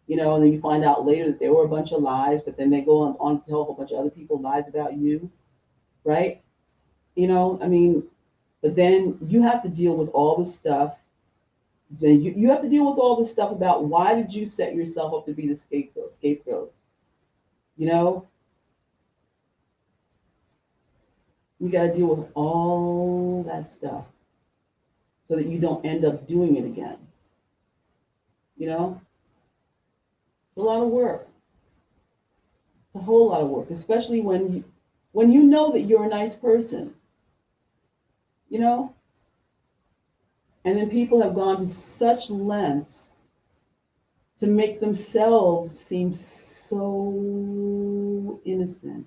And then you find out later that there were a bunch of lies, but then they go on to tell a whole bunch of other people lies about you, right? I mean, but then you have to deal with all the stuff. Then you have to deal with all the stuff about why did you set yourself up to be the scapegoat. You got to deal with all that stuff so that you don't end up doing it again. It's a lot of work. It's a whole lot of work, especially when you know that you're a nice person. And then people have gone to such lengths to make themselves seem so innocent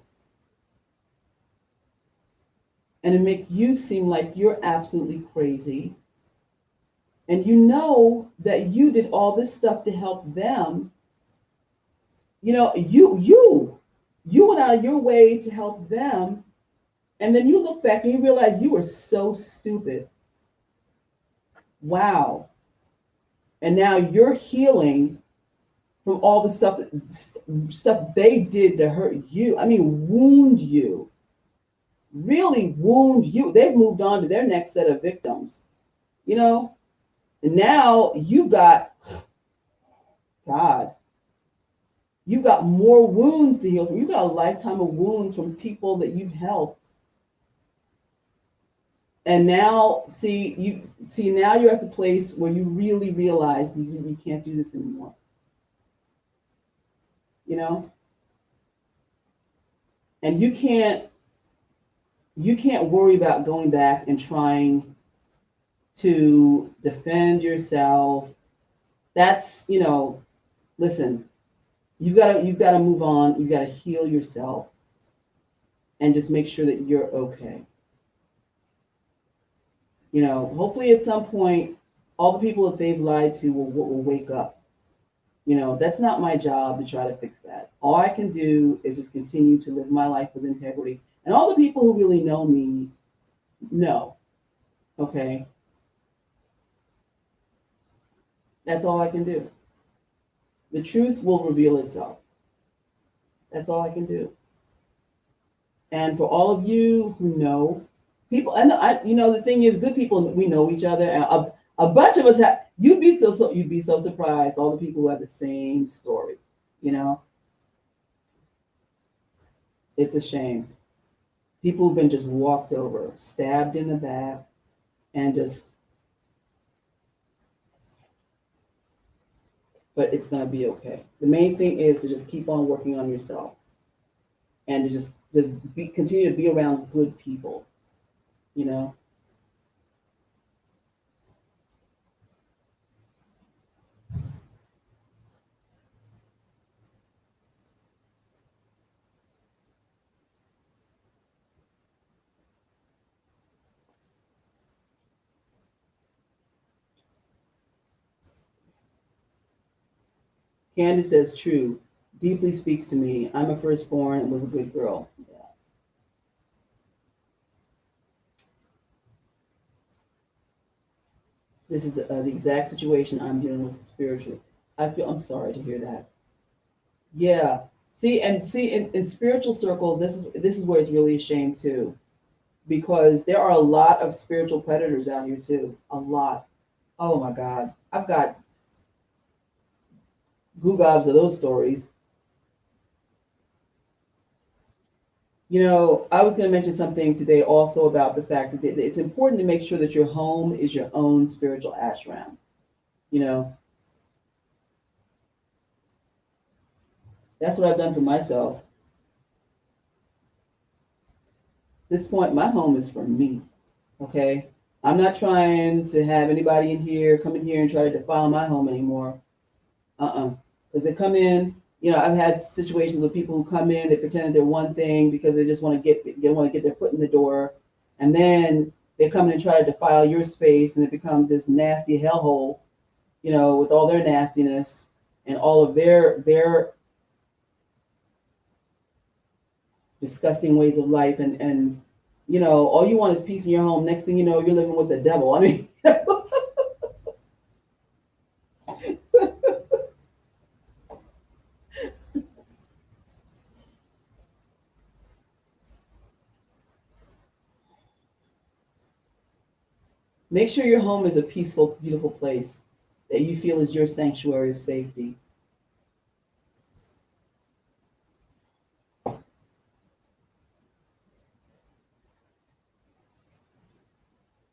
and to make you seem like you're absolutely crazy. And you know that you did all this stuff to help them. You went out of your way to help them. And then you look back and you realize you were so stupid. Wow. And now you're healing from all the stuff they did to hurt you. I mean, wound you. Really wound you. They've moved on to their next set of victims. And now you've got more wounds to heal from. You've got a lifetime of wounds from people that you've helped. And now, now you're at the place where you really realize you can't do this anymore. And you can't worry about going back and trying to defend yourself. That's, listen, you've got to move on. You've got to heal yourself and just make sure that you're okay. Hopefully at some point, all the people that they've lied to will wake up. That's not my job to try to fix that. All I can do is just continue to live my life with integrity. And all the people who really know me know, okay? That's all I can do. The truth will reveal itself. That's all I can do. And for all of you who know people, the thing is, good people, we know each other. And a bunch of us have. You'd be so surprised. All the people who have the same story. You know, it's a shame. People who've been just walked over, stabbed in the back, and just. But it's gonna be okay. The main thing is to just keep on working on yourself, and to continue to be around good people. You know, Candace says, true, deeply speaks to me. I'm a firstborn and was a good girl. Yeah. This is the exact situation I'm dealing with spiritually. I'm sorry to hear that. Yeah. See, in spiritual circles, this is where it's really a shame too, because there are a lot of spiritual predators out here too. A lot. Oh my God. I've got googobs of those stories. I was going to mention something today also about the fact that it's important to make sure that your home is your own spiritual ashram. You know, that's what I've done for myself. At this point, my home is for me. Okay. I'm not trying to have anybody in here come in here and try to defile my home anymore. Because they come in, I've had situations with people who come in, they pretend they're one thing because they just want to get their foot in the door, and then they come in and try to defile your space, and it becomes this nasty hellhole, with all their nastiness and all of their disgusting ways of life, and all you want is peace in your home. Next thing you know, you're living with the devil. I mean. Make sure your home is a peaceful, beautiful place that you feel is your sanctuary of safety.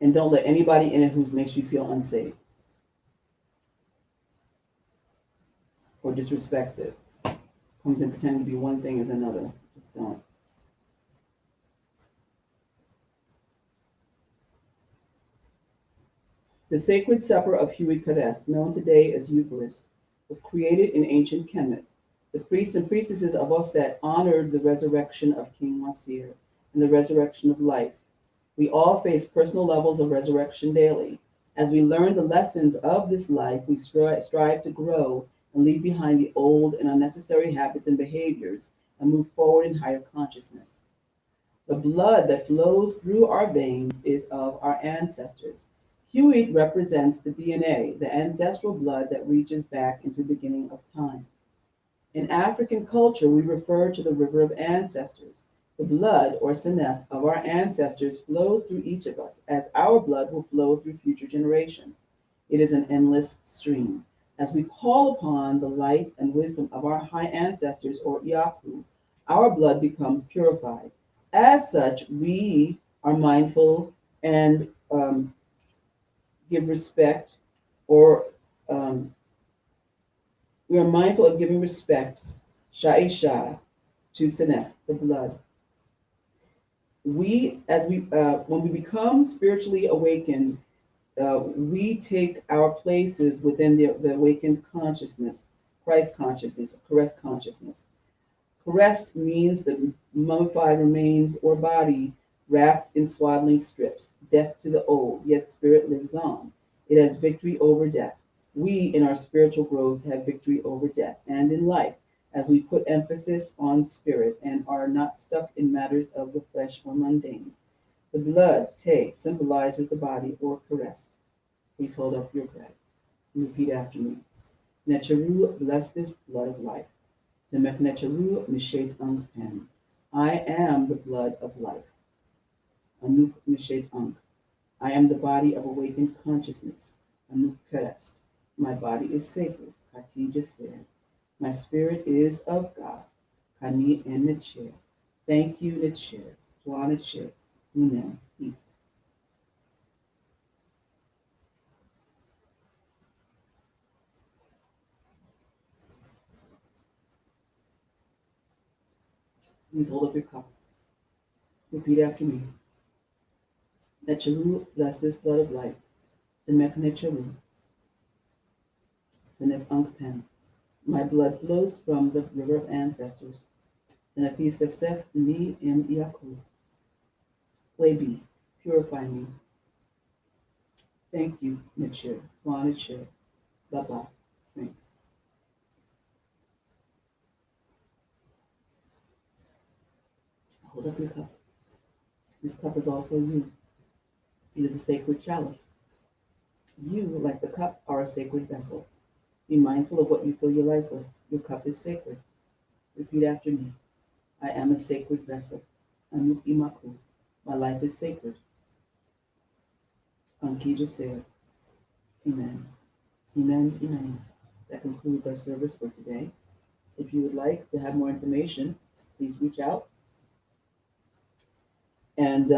And don't let anybody in it who makes you feel unsafe or disrespects it. Comes in pretending to be one thing as another. Just don't. The sacred supper of Huit Kadest, known today as Eucharist, was created in ancient Kemet. The priests and priestesses of Osset honored the resurrection of King Masir and the resurrection of life. We all face personal levels of resurrection daily. As we learn the lessons of this life, we strive to grow and leave behind the old and unnecessary habits and behaviors and move forward in higher consciousness. The blood that flows through our veins is of our ancestors. Huit represents the DNA, the ancestral blood that reaches back into the beginning of time. In African culture, we refer to the river of ancestors. The blood, or senef, of our ancestors flows through each of us, as our blood will flow through future generations. It is an endless stream. As we call upon the light and wisdom of our high ancestors, or Imakhu, our blood becomes purified. As such, we are mindful and give respect, or we are mindful of giving respect, sha'isha, to senef, the blood. When we become spiritually awakened, we take our places within the awakened consciousness, Christ consciousness, Christ consciousness. Caressed means the mummified remains or body wrapped in swaddling strips. Death to the old, yet spirit lives on. It has victory over death. We, in our spiritual growth, have victory over death and in life, as we put emphasis on spirit and are not stuck in matters of the flesh or mundane. The blood, te, symbolizes the body or caressed. Please hold up your bread. Repeat after me. Necharu, bless this blood of life. Semek Necharu, Mishet Ang Pen. I am the blood of life. Anuk Mishet Ang. I am the body of awakened consciousness. Anuk Perest. My body is sacred. Kati Jaser. My spirit is of God. Kani and Nichir. Thank you, Nichir. Twa Nichir. Unem. Eat. Please hold up your cup. Repeat after me. Necharu, bless this blood of life. Semek Necharu. Senef Ankpen. My blood flows from the river of ancestors. Senefi Sefsef Ni Im Imakhu. Webi, purify me. Thank you, Nichir. Twa Nichir. Baba. Drink. Hold up your cup. This cup is also you. It is a sacred chalice. You, like the cup, are a sacred vessel. Be mindful of what you fill your life with. Your cup is sacred. Repeat after me. I am a sacred vessel. Anuk Imakhu. My life is sacred. Ankija said, Amen. Amen. Amen. That concludes our service for today. If you would like to have more information, please reach out. And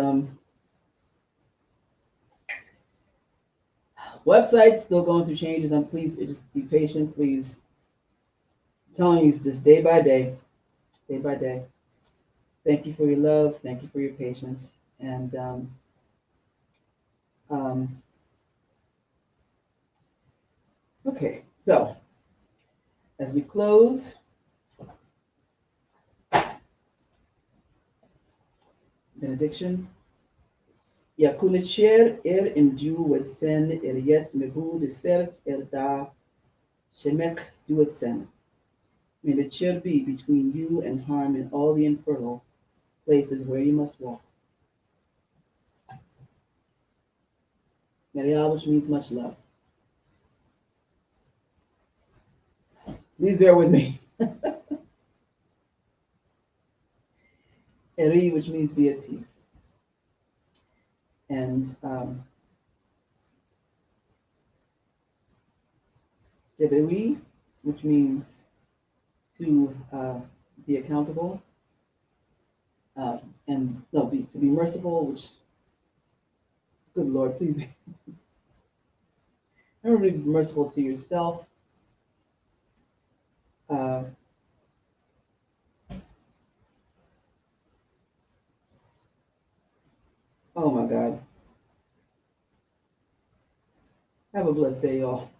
website still going through changes. And please just be patient. Please, I'm telling you, it's just day by day, day by day. Thank you for your love. Thank you for your patience. And um, okay, so as we close, benediction. Yakunicher imdu wetsen yet mehu desert da shemek duetsen. May the cheer be between you and harm in all the infertile places where you must walk. Marial, which means much love. Please bear with me. Eri, which means be at peace. And Jebewi, which means to be accountable. And no, to be merciful, which, good Lord, please be, remember to be merciful to yourself. Uh, oh my God. Have a blessed day, y'all.